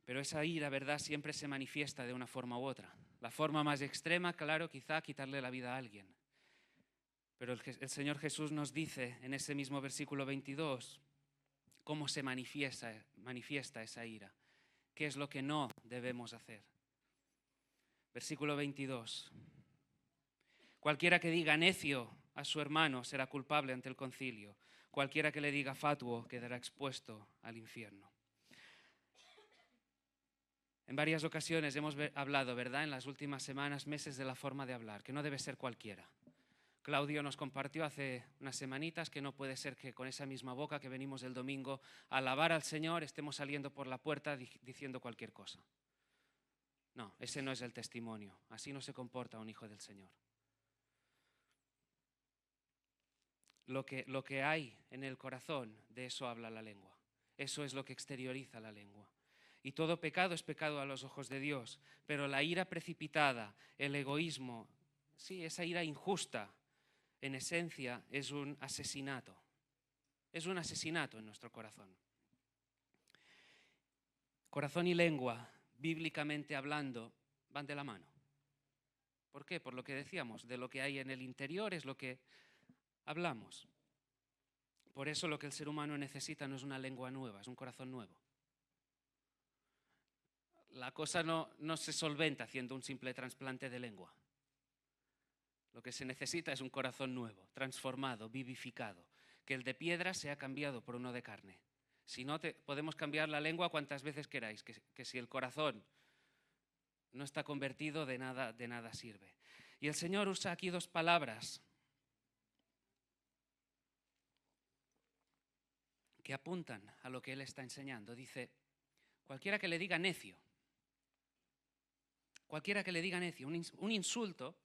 Pero esa ira, ¿verdad?, siempre se manifiesta de una forma u otra. La forma más extrema, claro, quizá quitarle la vida a alguien. Pero el Señor Jesús nos dice en ese mismo versículo 22 cómo se manifiesta esa ira, qué es lo que no debemos hacer. Versículo 22. Cualquiera que diga necio a su hermano será culpable ante el concilio. Cualquiera que le diga fatuo quedará expuesto al infierno. En varias ocasiones hemos hablado, ¿verdad?, en las últimas semanas, meses, de la forma de hablar, que no debe ser cualquiera. Claudio nos compartió hace unas semanitas que no puede ser que con esa misma boca que venimos el domingo a alabar al Señor estemos saliendo por la puerta diciendo cualquier cosa. No, ese no es el testimonio. Así no se comporta un hijo del Señor. Lo que hay en el corazón, de eso habla la lengua. Eso es lo que exterioriza la lengua. Y todo pecado es pecado a los ojos de Dios, pero la ira precipitada, el egoísmo, sí, esa ira injusta, en esencia es un asesinato. Es un asesinato en nuestro corazón. Corazón y lengua, bíblicamente hablando, van de la mano. ¿Por qué? Por lo que decíamos, de lo que hay en el interior es lo que hablamos. Por eso lo que el ser humano necesita no es una lengua nueva, es un corazón nuevo. La cosa no se solventa haciendo un simple trasplante de lengua. Lo que se necesita es un corazón nuevo, transformado, vivificado, que el de piedra sea cambiado por uno de carne. Si no, podemos cambiar la lengua cuantas veces queráis, que si el corazón no está convertido, de nada sirve. Y el Señor usa aquí dos palabras que apuntan a lo que Él está enseñando. Dice, cualquiera que le diga necio, un insulto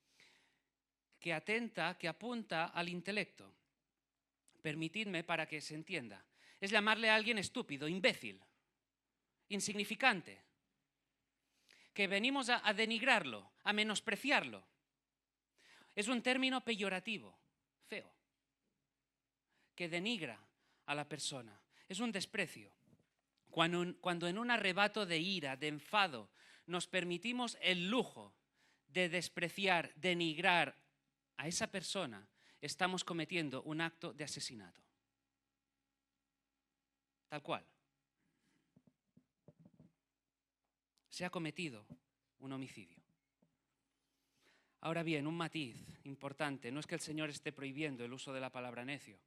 que atenta, que apunta al intelecto. Permitidme para que se entienda. Es llamarle a alguien estúpido, imbécil, insignificante, que venimos a denigrarlo, a menospreciarlo. Es un término peyorativo, feo, que denigra a la persona. Es un desprecio. Cuando en un arrebato de ira, de enfado, nos permitimos el lujo de despreciar, denigrar a esa persona, estamos cometiendo un acto de asesinato. Tal cual. Se ha cometido un homicidio. Ahora bien, un matiz importante, no es que el Señor esté prohibiendo el uso de la palabra necio,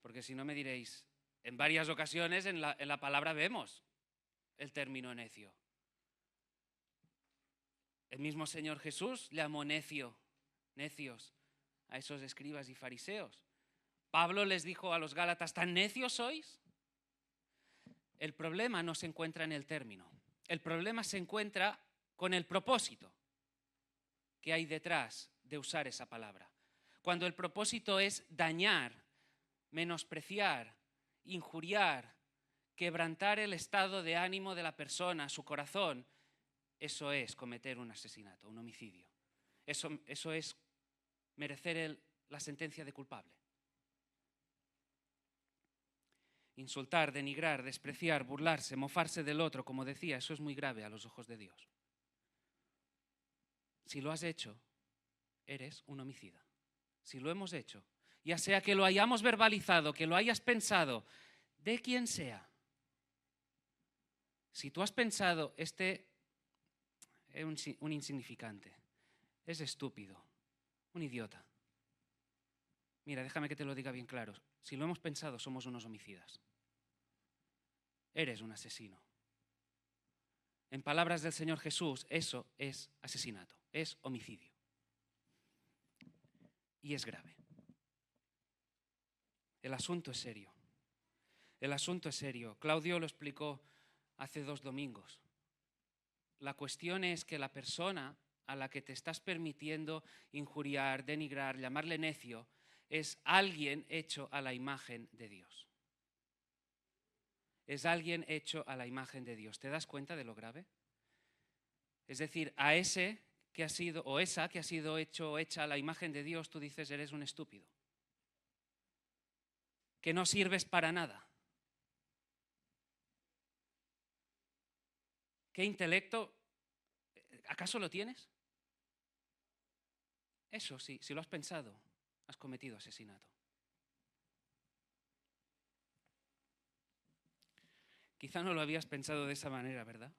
porque si no me diréis, en varias ocasiones en la palabra vemos el término necio. El mismo Señor Jesús llamó necios a esos escribas y fariseos. Pablo les dijo a los Gálatas, ¿tan necios sois? El problema no se encuentra en el término. El problema se encuentra con el propósito que hay detrás de usar esa palabra. Cuando el propósito es dañar, menospreciar, injuriar, quebrantar el estado de ánimo de la persona, su corazón, eso es cometer un asesinato, un homicidio. Eso es merecer la sentencia de culpable. Insultar, denigrar, despreciar, burlarse, mofarse del otro, como decía, eso es muy grave a los ojos de Dios. Si lo has hecho, eres un homicida. Si lo hemos hecho, ya sea que lo hayamos verbalizado, que lo hayas pensado, de quien sea. Si tú has pensado, este es un insignificante, es estúpido, un idiota. Mira, déjame que te lo diga bien claro. Si lo hemos pensado, somos unos homicidas. Eres un asesino. En palabras del Señor Jesús, eso es asesinato, es homicidio. Y es grave. El asunto es serio. El asunto es serio. Claudio lo explicó hace 2 domingos. La cuestión es que la persona a la que te estás permitiendo injuriar, denigrar, llamarle necio, es alguien hecho a la imagen de Dios. Es alguien hecho a la imagen de Dios. ¿Te das cuenta de lo grave? Es decir, a ese que ha sido, o esa que ha sido hecho o hecha a la imagen de Dios, tú dices, eres un estúpido. Que no sirves para nada. ¿Qué intelecto? ¿Acaso lo tienes? Eso sí, si lo has pensado, has cometido asesinato. Quizá no lo habías pensado de esa manera, ¿verdad?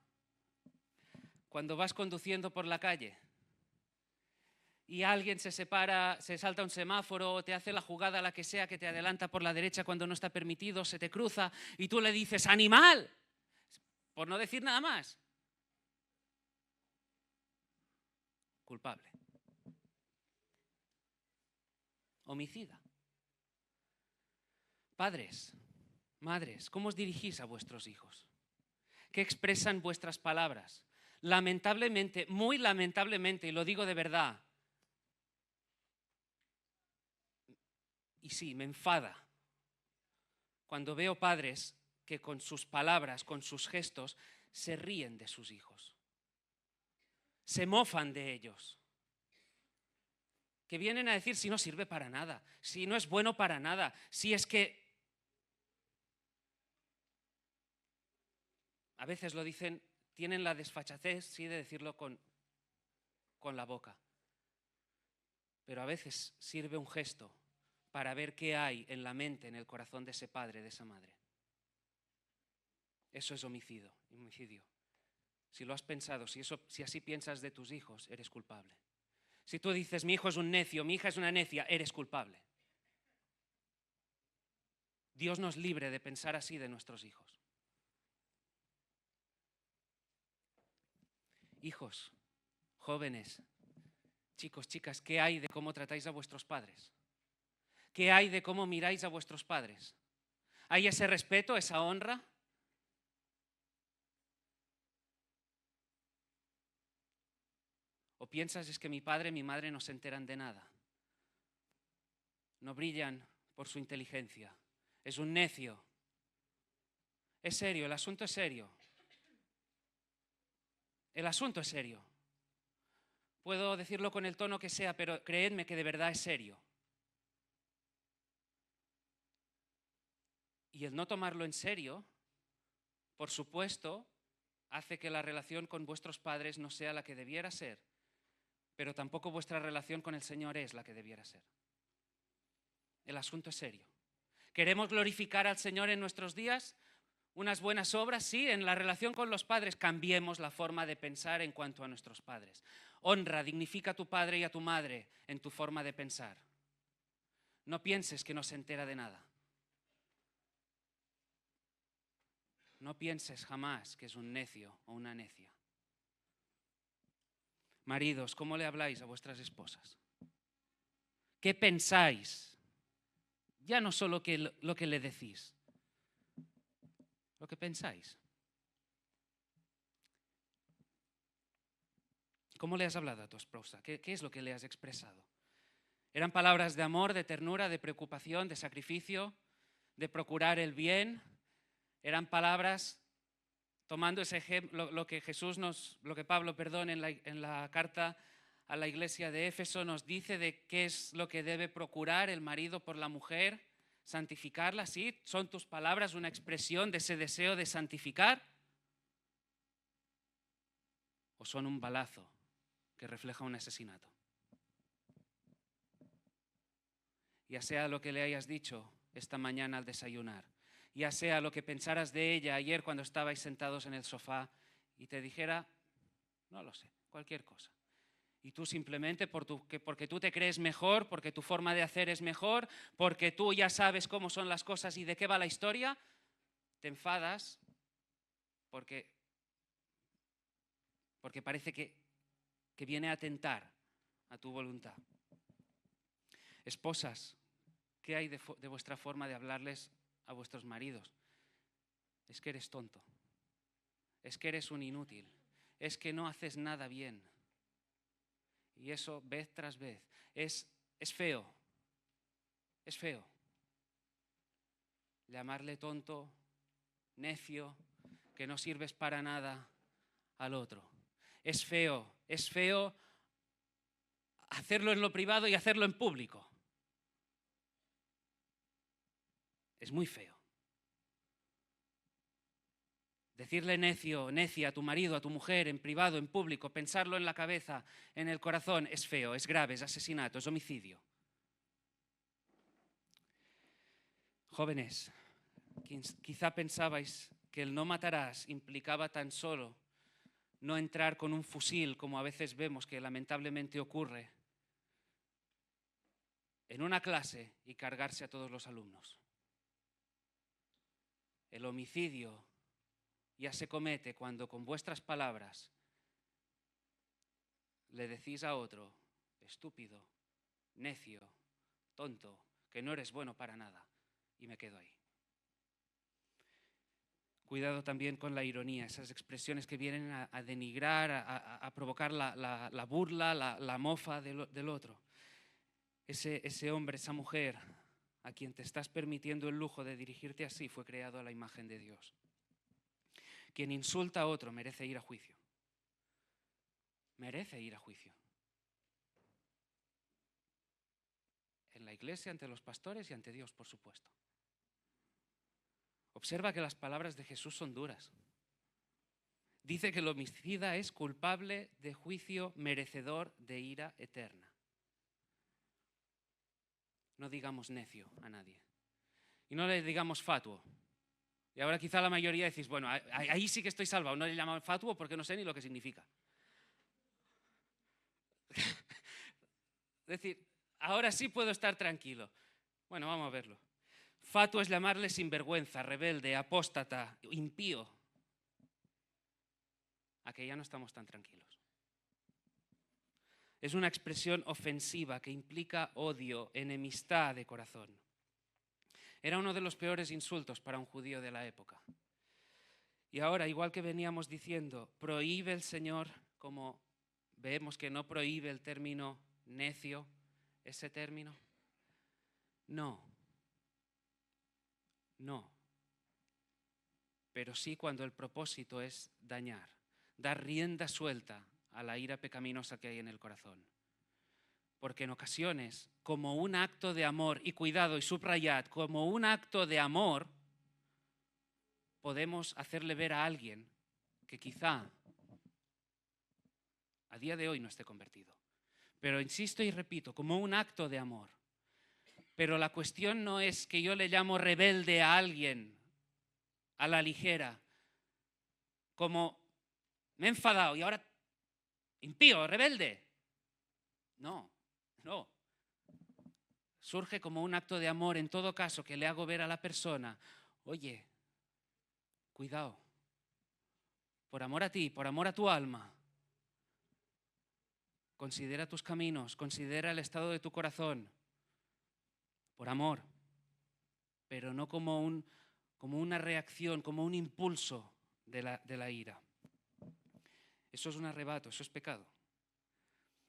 Cuando vas conduciendo por la calle y alguien se separa, se salta un semáforo o te hace la jugada la que sea, que te adelanta por la derecha cuando no está permitido, se te cruza y tú le dices ¡animal! Por no decir nada más. Culpable. Homicida. Padres, madres, ¿cómo os dirigís a vuestros hijos? ¿Qué expresan vuestras palabras? Lamentablemente, muy lamentablemente, y lo digo de verdad, y sí, me enfada cuando veo padres que con sus palabras, con sus gestos, se ríen de sus hijos, se mofan de ellos, que vienen a decir si no sirve para nada, si no es bueno para nada, si es que a veces lo dicen, tienen la desfachatez, sí, de decirlo con la boca, pero a veces sirve un gesto para ver qué hay en la mente, en el corazón de ese padre, de esa madre. Eso es homicidio. Si lo has pensado, si así piensas de tus hijos, eres culpable. Si tú dices, mi hijo es un necio, mi hija es una necia, eres culpable. Dios nos libre de pensar así de nuestros hijos. Hijos, jóvenes, chicos, chicas, ¿qué hay de cómo tratáis a vuestros padres? ¿Qué hay de cómo miráis a vuestros padres? ¿Hay ese respeto, esa honra? ¿O piensas es que mi padre y mi madre no se enteran de nada? No brillan por su inteligencia. Es un necio. Es serio, el asunto es serio. El asunto es serio. Puedo decirlo con el tono que sea, pero creedme que de verdad es serio. Y el no tomarlo en serio, por supuesto, hace que la relación con vuestros padres no sea la que debiera ser, pero tampoco vuestra relación con el Señor es la que debiera ser. El asunto es serio. ¿Queremos glorificar al Señor en nuestros días? Unas buenas obras, sí, en la relación con los padres cambiemos la forma de pensar en cuanto a nuestros padres. Honra, dignifica a tu padre y a tu madre en tu forma de pensar. No pienses que no se entera de nada. No pienses jamás que es un necio o una necia. Maridos, ¿cómo le habláis a vuestras esposas? ¿Qué pensáis? Ya no solo lo que le decís, lo que pensáis. ¿Cómo le has hablado a tu esposa? ¿Qué es lo que le has expresado? ¿Eran palabras de amor, de ternura, de preocupación, de sacrificio, de procurar el bien? ¿Eran palabras tomando ese ejemplo, lo que Pablo, en la carta a la iglesia de Éfeso nos dice de qué es lo que debe procurar el marido por la mujer? Santificarla, ¿sí? ¿Son tus palabras una expresión de ese deseo de santificar? ¿O son un balazo que refleja un asesinato? Ya sea lo que le hayas dicho esta mañana al desayunar, ya sea lo que pensaras de ella ayer cuando estabais sentados en el sofá y te dijera, no lo sé, cualquier cosa. Y tú simplemente porque tú te crees mejor, porque tu forma de hacer es mejor, porque tú ya sabes cómo son las cosas y de qué va la historia, te enfadas porque parece que viene a atentar a tu voluntad. Esposas, ¿qué hay de vuestra forma de hablarles a vuestros maridos? Es que eres tonto, es que eres un inútil, es que no haces nada bien. Y eso vez tras vez es feo, es feo. Llamarle tonto, necio, que no sirves para nada al otro. Es feo hacerlo en lo privado y hacerlo en público. Es muy feo. Decirle necio, necia a tu marido, a tu mujer, en privado, en público, pensarlo en la cabeza, en el corazón, es feo, es grave, es asesinato, es homicidio. Jóvenes, quizá pensabais que el no matarás implicaba tan solo no entrar con un fusil, como a veces vemos que lamentablemente ocurre, en una clase y cargarse a todos los alumnos. El homicidio ya se comete cuando con vuestras palabras le decís a otro, estúpido, necio, tonto, que no eres bueno para nada, y me quedo ahí. Cuidado también con la ironía, esas expresiones que vienen a denigrar, a provocar la burla, la mofa del otro. Ese hombre, esa mujer, a quien te estás permitiendo el lujo de dirigirte así, fue creado a la imagen de Dios. Quien insulta a otro merece ir a juicio. Merece ir a juicio. En la iglesia, ante los pastores y ante Dios, por supuesto. Observa que las palabras de Jesús son duras. Dice que el homicida es culpable de juicio, merecedor de ira eterna. No digamos necio a nadie. Y no le digamos fatuo. Y ahora quizá la mayoría decís, bueno, ahí sí que estoy salvado. No le llaman fatuo porque no sé ni lo que significa. Es decir, ahora sí puedo estar tranquilo. Bueno, vamos a verlo. Fatuo es llamarle sinvergüenza, rebelde, apóstata, impío. A que ya no estamos tan tranquilos. Es una expresión ofensiva que implica odio, enemistad de corazón. Era uno de los peores insultos para un judío de la época. Y ahora, igual que veníamos diciendo, prohíbe el Señor, como vemos que no prohíbe el término necio, ese término. No. Pero sí cuando el propósito es dañar, dar rienda suelta a la ira pecaminosa que hay en el corazón. Porque en ocasiones, como un acto de amor, y cuidado y subrayad, como un acto de amor, podemos hacerle ver a alguien que quizá a día de hoy no esté convertido. Pero insisto y repito, como un acto de amor. Pero la cuestión no es que yo le llamo rebelde a alguien a la ligera, como me he enfadado y ahora impío, rebelde. No. Surge como un acto de amor en todo caso que le hago ver a la persona, oye, cuidado, por amor a ti, por amor a tu alma, considera tus caminos, considera el estado de tu corazón, por amor, pero no como una reacción, como un impulso de la ira. Eso es un arrebato, eso es pecado.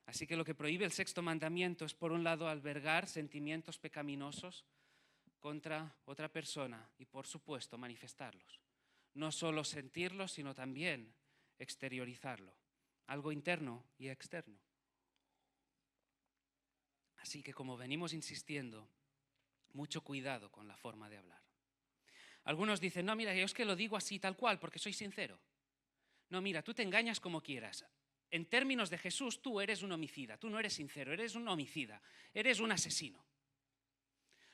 Así que lo que prohíbe el sexto mandamiento es, por un lado, albergar sentimientos pecaminosos contra otra persona y, por supuesto, manifestarlos. No solo sentirlos, sino también exteriorizarlo. Algo interno y externo. Así que, como venimos insistiendo, mucho cuidado con la forma de hablar. Algunos dicen, no, mira, yo es que lo digo así tal cual porque soy sincero. No, mira, tú te engañas como quieras. En términos de Jesús, tú eres un homicida, tú no eres sincero, eres un homicida, eres un asesino.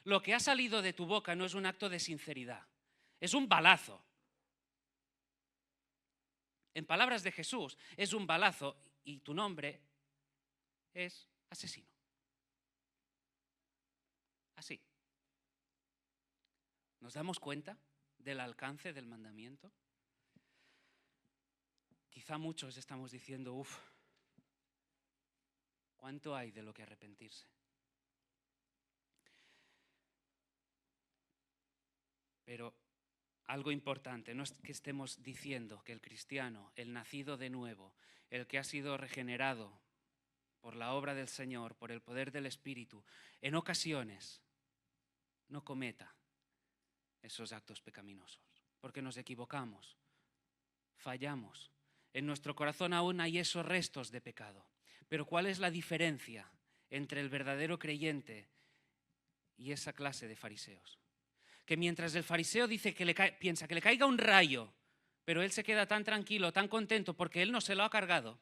Lo que ha salido de tu boca no es un acto de sinceridad, es un balazo. En palabras de Jesús, es un balazo y tu nombre es asesino. Así. ¿Nos damos cuenta del alcance del mandamiento? Quizá muchos estamos diciendo, ¿cuánto hay de lo que arrepentirse? Pero algo importante, no es que estemos diciendo que el cristiano, el nacido de nuevo, el que ha sido regenerado por la obra del Señor, por el poder del Espíritu, en ocasiones no cometa esos actos pecaminosos, porque nos equivocamos, fallamos. En nuestro corazón aún hay esos restos de pecado. Pero ¿cuál es la diferencia entre el verdadero creyente y esa clase de fariseos? Que mientras el fariseo dice que piensa que le caiga un rayo, pero él se queda tan tranquilo, tan contento, porque él no se lo ha cargado.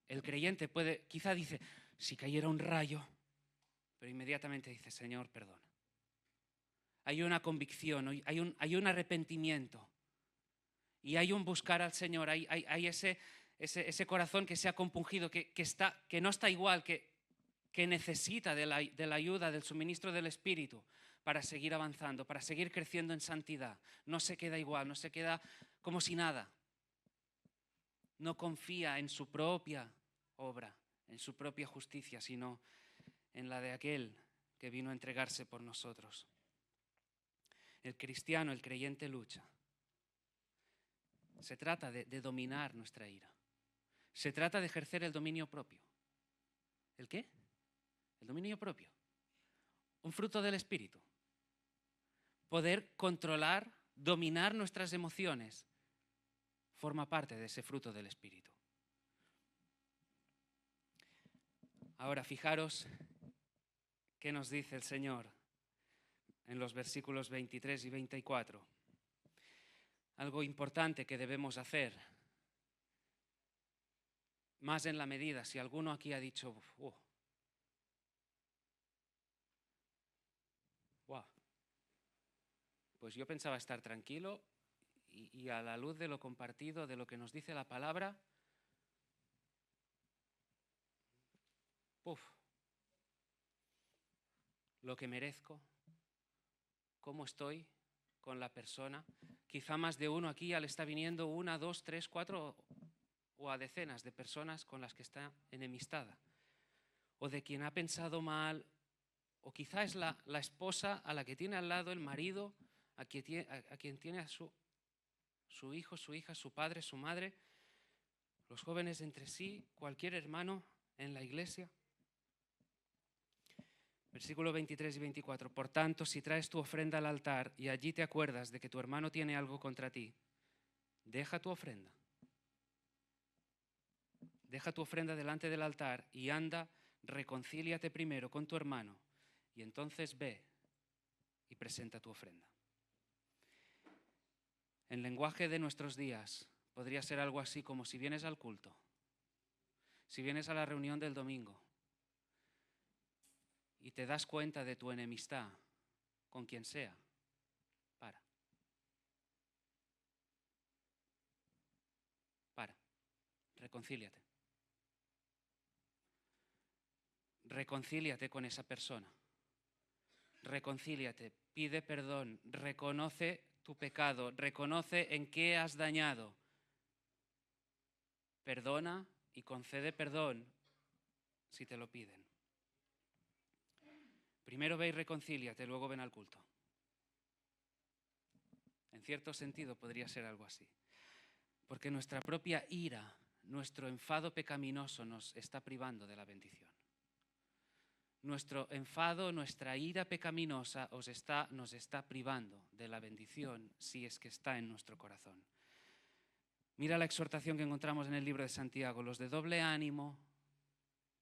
El creyente quizá dice, si cayera un rayo, pero inmediatamente dice, Señor, perdona. Hay una convicción, hay un arrepentimiento y hay un buscar al Señor, hay ese corazón que se ha compungido, que no está igual, que necesita de la ayuda, del suministro del Espíritu para seguir avanzando, para seguir creciendo en santidad. No se queda igual, no se queda como si nada. No confía en su propia obra, en su propia justicia, sino en la de aquel que vino a entregarse por nosotros. El cristiano, el creyente lucha. Se trata de dominar nuestra ira. Se trata de ejercer el dominio propio. ¿El qué? El dominio propio. Un fruto del Espíritu. Poder controlar, dominar nuestras emociones, forma parte de ese fruto del Espíritu. Ahora, fijaros qué nos dice el Señor en los versículos 23 y 24. Algo importante que debemos hacer, más en la medida, si alguno aquí ha dicho, pues yo pensaba estar tranquilo y a la luz de lo compartido, de lo que nos dice la palabra, lo que merezco, cómo estoy con la persona. Quizá más de uno aquí ya le está viniendo 1, 2, 3, 4 o a decenas de personas con las que está enemistada, o de quien ha pensado mal, o quizá es la esposa a la que tiene al lado, el marido, a quien tiene a su hijo, su hija, su padre, su madre, los jóvenes entre sí, cualquier hermano en la iglesia. Versículo 23 y 24. Por tanto, si traes tu ofrenda al altar y allí te acuerdas de que tu hermano tiene algo contra ti, deja tu ofrenda. Deja tu ofrenda delante del altar y anda, reconcíliate primero con tu hermano y entonces ve y presenta tu ofrenda. En lenguaje de nuestros días podría ser algo así como si vienes al culto, si vienes a la reunión del domingo y te das cuenta de tu enemistad con quien sea, reconcíliate. Reconcíliate con esa persona. Reconcíliate, pide perdón, reconoce tu pecado, reconoce en qué has dañado. Perdona y concede perdón si te lo piden. Primero ve y reconcíliate, luego ven al culto. En cierto sentido podría ser algo así. Porque nuestra propia ira, nuestro enfado pecaminoso nos está privando de la bendición. Nuestro enfado, nuestra ira pecaminosa nos está privando de la bendición si es que está en nuestro corazón. Mira la exhortación que encontramos en el libro de Santiago. Los de doble ánimo,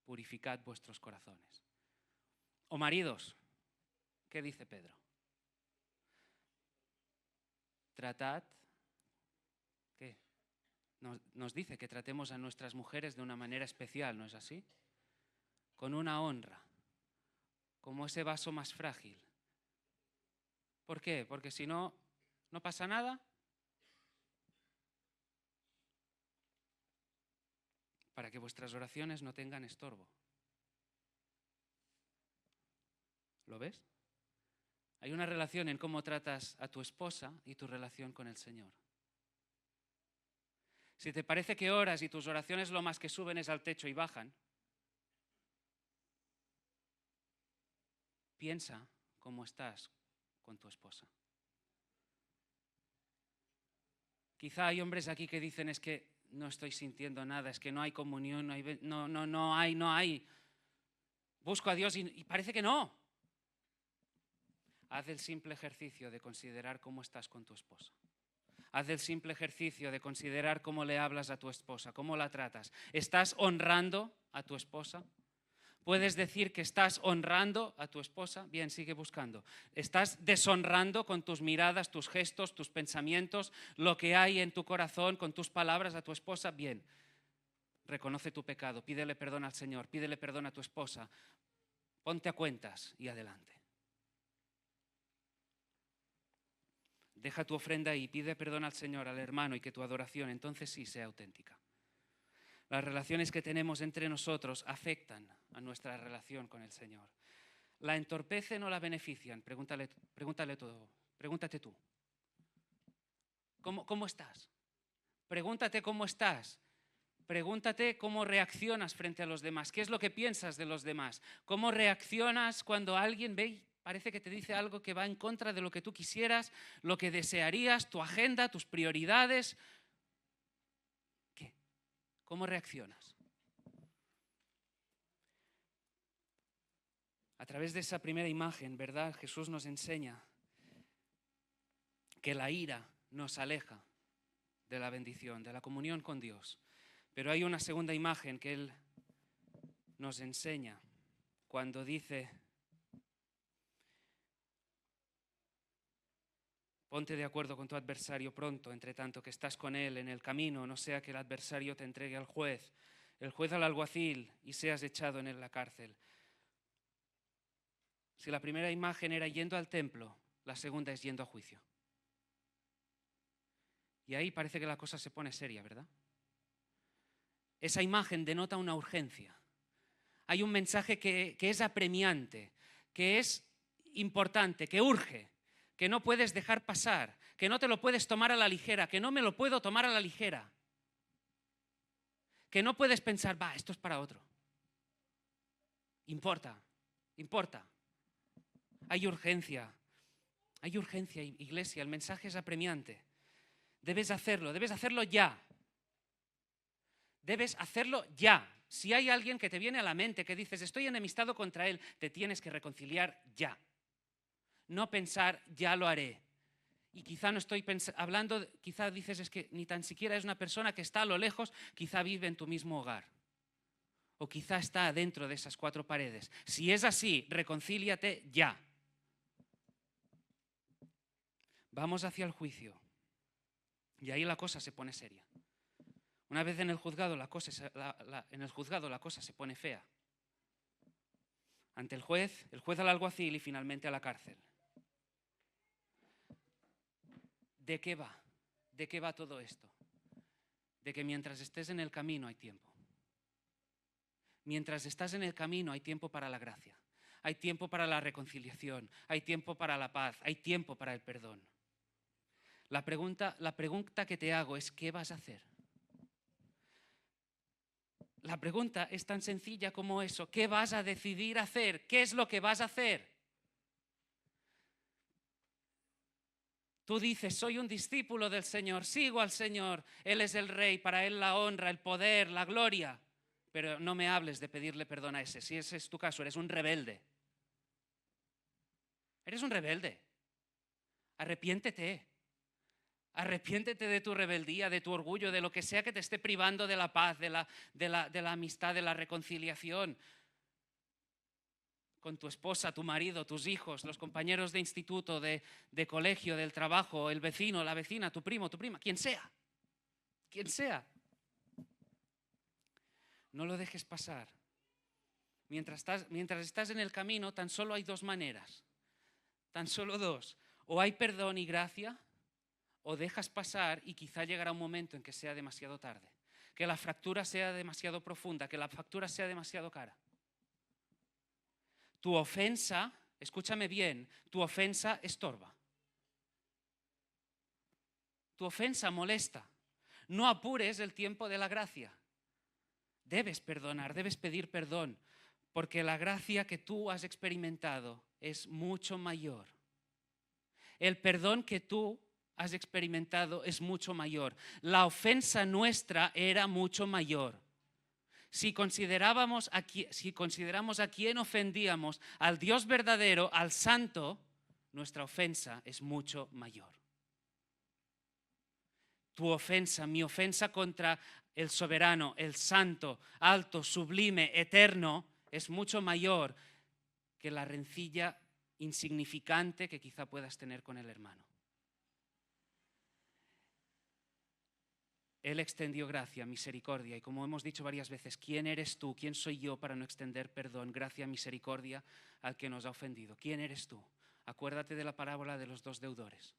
purificad vuestros corazones. O maridos, ¿qué dice Pedro? Tratad, ¿qué? Nos dice que tratemos a nuestras mujeres de una manera especial, ¿no es así? Con una honra, como ese vaso más frágil. ¿Por qué? Porque si no, no pasa nada. Para que vuestras oraciones no tengan estorbo. ¿Lo ves? Hay una relación en cómo tratas a tu esposa y tu relación con el Señor. Si te parece que oras y tus oraciones lo más que suben es al techo y bajan, piensa cómo estás con tu esposa. Quizá hay hombres aquí que dicen es que no estoy sintiendo nada, es que no hay comunión, no hay. Busco a Dios y parece que no. Haz el simple ejercicio de considerar cómo estás con tu esposa. Haz el simple ejercicio de considerar cómo le hablas a tu esposa, cómo la tratas. ¿Estás honrando a tu esposa? Puedes decir que estás honrando a tu esposa. Bien, sigue buscando. Estás deshonrando con tus miradas, tus gestos, tus pensamientos, lo que hay en tu corazón, con tus palabras a tu esposa. Bien, reconoce tu pecado, pídele perdón al Señor, pídele perdón a tu esposa. Ponte a cuentas y adelante. Deja tu ofrenda ahí, pide perdón al Señor, al hermano, y que tu adoración entonces sí sea auténtica. Las relaciones que tenemos entre nosotros afectan a nuestra relación con el Señor. ¿La entorpecen o la benefician? Pregúntate tú. ¿Cómo estás? Pregúntate cómo estás. Pregúntate cómo reaccionas frente a los demás. ¿Qué es lo que piensas de los demás? ¿Cómo reaccionas cuando alguien ve y parece que te dice algo que va en contra de lo que tú quisieras, lo que desearías, tu agenda, tus prioridades? ¿Qué? ¿Cómo reaccionas? A través de esa primera imagen, ¿verdad? Jesús nos enseña que la ira nos aleja de la bendición, de la comunión con Dios. Pero hay una segunda imagen que Él nos enseña cuando dice: ponte de acuerdo con tu adversario pronto, entre tanto que estás con él en el camino, no sea que el adversario te entregue al juez, el juez al alguacil, y seas echado en la cárcel. Si la primera imagen era yendo al templo, la segunda es yendo a juicio. Y ahí parece que la cosa se pone seria, ¿verdad? Esa imagen denota una urgencia. Hay un mensaje que es apremiante, que es importante, que urge, que no puedes dejar pasar, que no te lo puedes tomar a la ligera, que no me lo puedo tomar a la ligera, que no puedes pensar, esto es para otro. Importa. Hay urgencia, iglesia, el mensaje es apremiante. Debes hacerlo ya. Debes hacerlo ya. Si hay alguien que te viene a la mente que dices, estoy enemistado contra él, te tienes que reconciliar ya. No pensar, ya lo haré. Y quizá no estoy hablando, quizá dices, es que ni tan siquiera es una persona que está a lo lejos, quizá vive en tu mismo hogar. O quizá está dentro de esas cuatro paredes. Si es así, reconcíliate ya. Vamos hacia el juicio. Y ahí la cosa se pone seria. Una vez en el juzgado la cosa se pone fea. Ante el juez al alguacil y finalmente a la cárcel. ¿De qué va? ¿De qué va todo esto? De que mientras estés en el camino hay tiempo. Mientras estás en el camino hay tiempo para la gracia. Hay tiempo para la reconciliación. Hay tiempo para la paz. Hay tiempo para el perdón. La pregunta que te hago es, ¿qué vas a hacer? La pregunta es tan sencilla como eso. ¿Qué vas a decidir hacer? ¿Qué es lo que vas a hacer? Tú dices, soy un discípulo del Señor, sigo al Señor, Él es el Rey, para Él la honra, el poder, la gloria. Pero no me hables de pedirle perdón a ese. Si ese es tu caso, eres un rebelde. Eres un rebelde. Arrepiéntete. Arrepiéntete de tu rebeldía, de tu orgullo, de lo que sea que te esté privando de la paz, de la amistad, de la reconciliación con tu esposa, tu marido, tus hijos, los compañeros de instituto, de colegio, del trabajo, el vecino, la vecina, tu primo, tu prima, quien sea. Quien sea. No lo dejes pasar. Mientras estás en el camino, tan solo hay dos maneras. Tan solo dos. O hay perdón y gracia, o dejas pasar y quizá llegará un momento en que sea demasiado tarde. Que la fractura sea demasiado profunda, que la factura sea demasiado cara. Tu ofensa, escúchame bien, tu ofensa estorba. Tu ofensa molesta. No apures el tiempo de la gracia. Debes perdonar, debes pedir perdón, porque la gracia que tú has experimentado es mucho mayor. El perdón que tú has experimentado es mucho mayor. La ofensa nuestra era mucho mayor. Si consideramos a quién ofendíamos, al Dios verdadero, al Santo, nuestra ofensa es mucho mayor. Tu ofensa, mi ofensa contra el soberano, el santo, alto, sublime, eterno, es mucho mayor que la rencilla insignificante que quizá puedas tener con el hermano. Él extendió gracia, misericordia, y como hemos dicho varias veces, ¿quién eres tú? ¿Quién soy yo para no extender perdón, gracia, misericordia al que nos ha ofendido? ¿Quién eres tú? Acuérdate de la parábola de los dos deudores.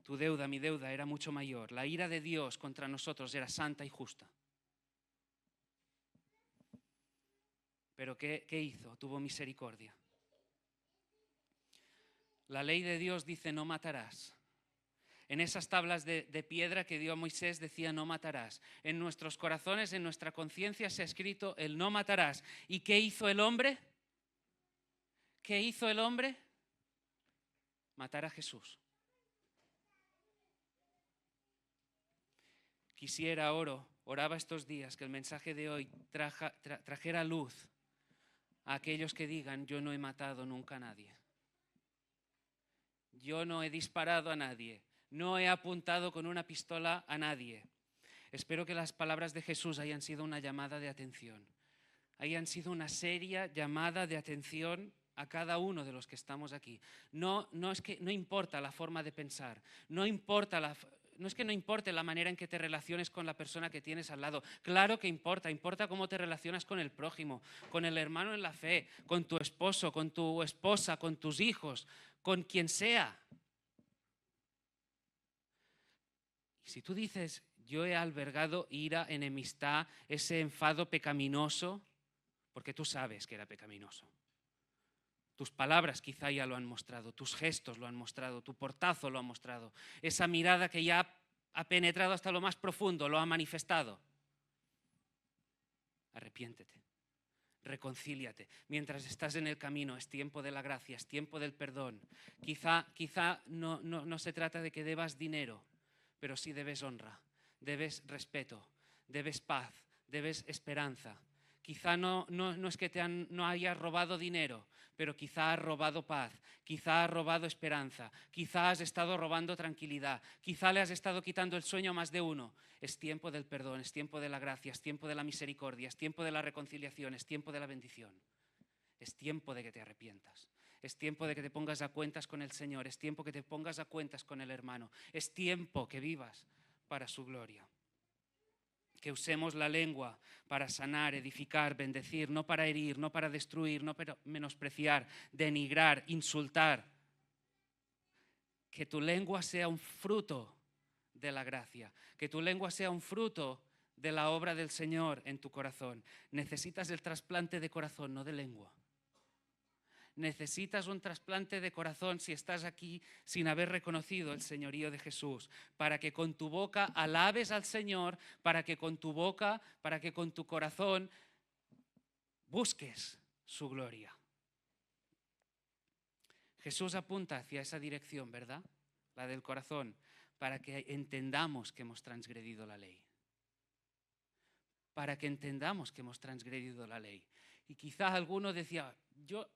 Tu deuda, mi deuda, era mucho mayor. La ira de Dios contra nosotros era santa y justa. Pero ¿qué hizo? Tuvo misericordia. La ley de Dios dice no matarás. En esas tablas de piedra que dio a Moisés decía no matarás. En nuestros corazones, en nuestra conciencia se ha escrito el no matarás. ¿Y qué hizo el hombre? ¿Qué hizo el hombre? Matar a Jesús. Quisiera, oraba estos días que el mensaje de hoy trajera luz a aquellos que digan yo no he matado nunca a nadie. Yo no he disparado a nadie. No he apuntado con una pistola a nadie. Espero que las palabras de Jesús hayan sido una llamada de atención. Hayan sido una seria llamada de atención a cada uno de los que estamos aquí. No es que no importa la forma de pensar. No es que no importe la manera en que te relaciones con la persona que tienes al lado. Claro que importa cómo te relacionas con el prójimo, con el hermano en la fe, con tu esposo, con tu esposa, con tus hijos, con quien sea. Y si tú dices, yo he albergado ira, enemistad, ese enfado pecaminoso, porque tú sabes que era pecaminoso. Tus palabras quizá ya lo han mostrado, tus gestos lo han mostrado, tu portazo lo ha mostrado. Esa mirada que ya ha penetrado hasta lo más profundo, lo ha manifestado. Arrepiéntete, reconcíliate. Mientras estás en el camino, es tiempo de la gracia, es tiempo del perdón. Quizá no se trata de que debas dinero, pero sí debes honra, debes respeto, debes paz, debes esperanza. Quizá no es que no hayas robado dinero, pero quizá has robado paz, quizá has robado esperanza, quizá has estado robando tranquilidad, quizá le has estado quitando el sueño a más de uno. Es tiempo del perdón, es tiempo de la gracia, es tiempo de la misericordia, es tiempo de la reconciliación, es tiempo de la bendición. Es tiempo de que te arrepientas. Es tiempo de que te pongas a cuentas con el Señor. Es tiempo que te pongas a cuentas con el hermano. Es tiempo que vivas para su gloria. Que usemos la lengua para sanar, edificar, bendecir, no para herir, no para destruir, no para menospreciar, denigrar, insultar. Que tu lengua sea un fruto de la gracia. Que tu lengua sea un fruto de la obra del Señor en tu corazón. Necesitas el trasplante de corazón, no de lengua. Necesitas un trasplante de corazón si estás aquí sin haber reconocido el señorío de Jesús, para que con tu boca alabes al Señor, para que con tu boca, para que con tu corazón busques su gloria. Jesús apunta hacia esa dirección, ¿verdad? La del corazón, para que entendamos que hemos transgredido la ley. Para que entendamos que hemos transgredido la ley. Y quizás alguno decía,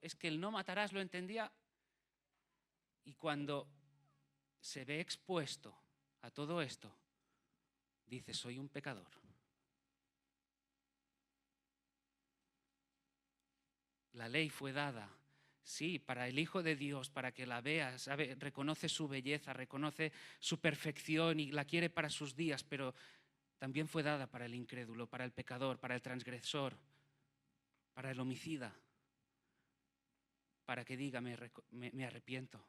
es que el no matarás lo entendía, y cuando se ve expuesto a todo esto, dice, soy un pecador. La ley fue dada, sí, para el Hijo de Dios, para que la vea, reconoce su belleza, reconoce su perfección y la quiere para sus días, pero también fue dada para el incrédulo, para el pecador, para el transgresor, para el homicida, para que diga, me arrepiento,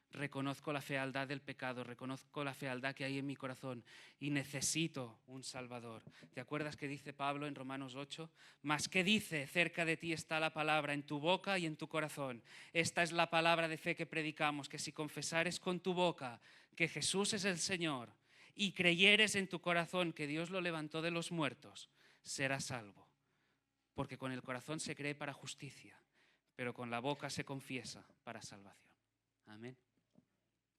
reconozco la fealdad del pecado, reconozco la fealdad que hay en mi corazón y necesito un Salvador. ¿Te acuerdas que dice Pablo en Romanos 8? Mas ¿qué dice? Cerca de ti está la palabra, en tu boca y en tu corazón. Esta es la palabra de fe que predicamos, que si confesares con tu boca que Jesús es el Señor y creyeres en tu corazón que Dios lo levantó de los muertos, serás salvo. Porque con el corazón se cree para justicia, pero con la boca se confiesa para salvación. Amén.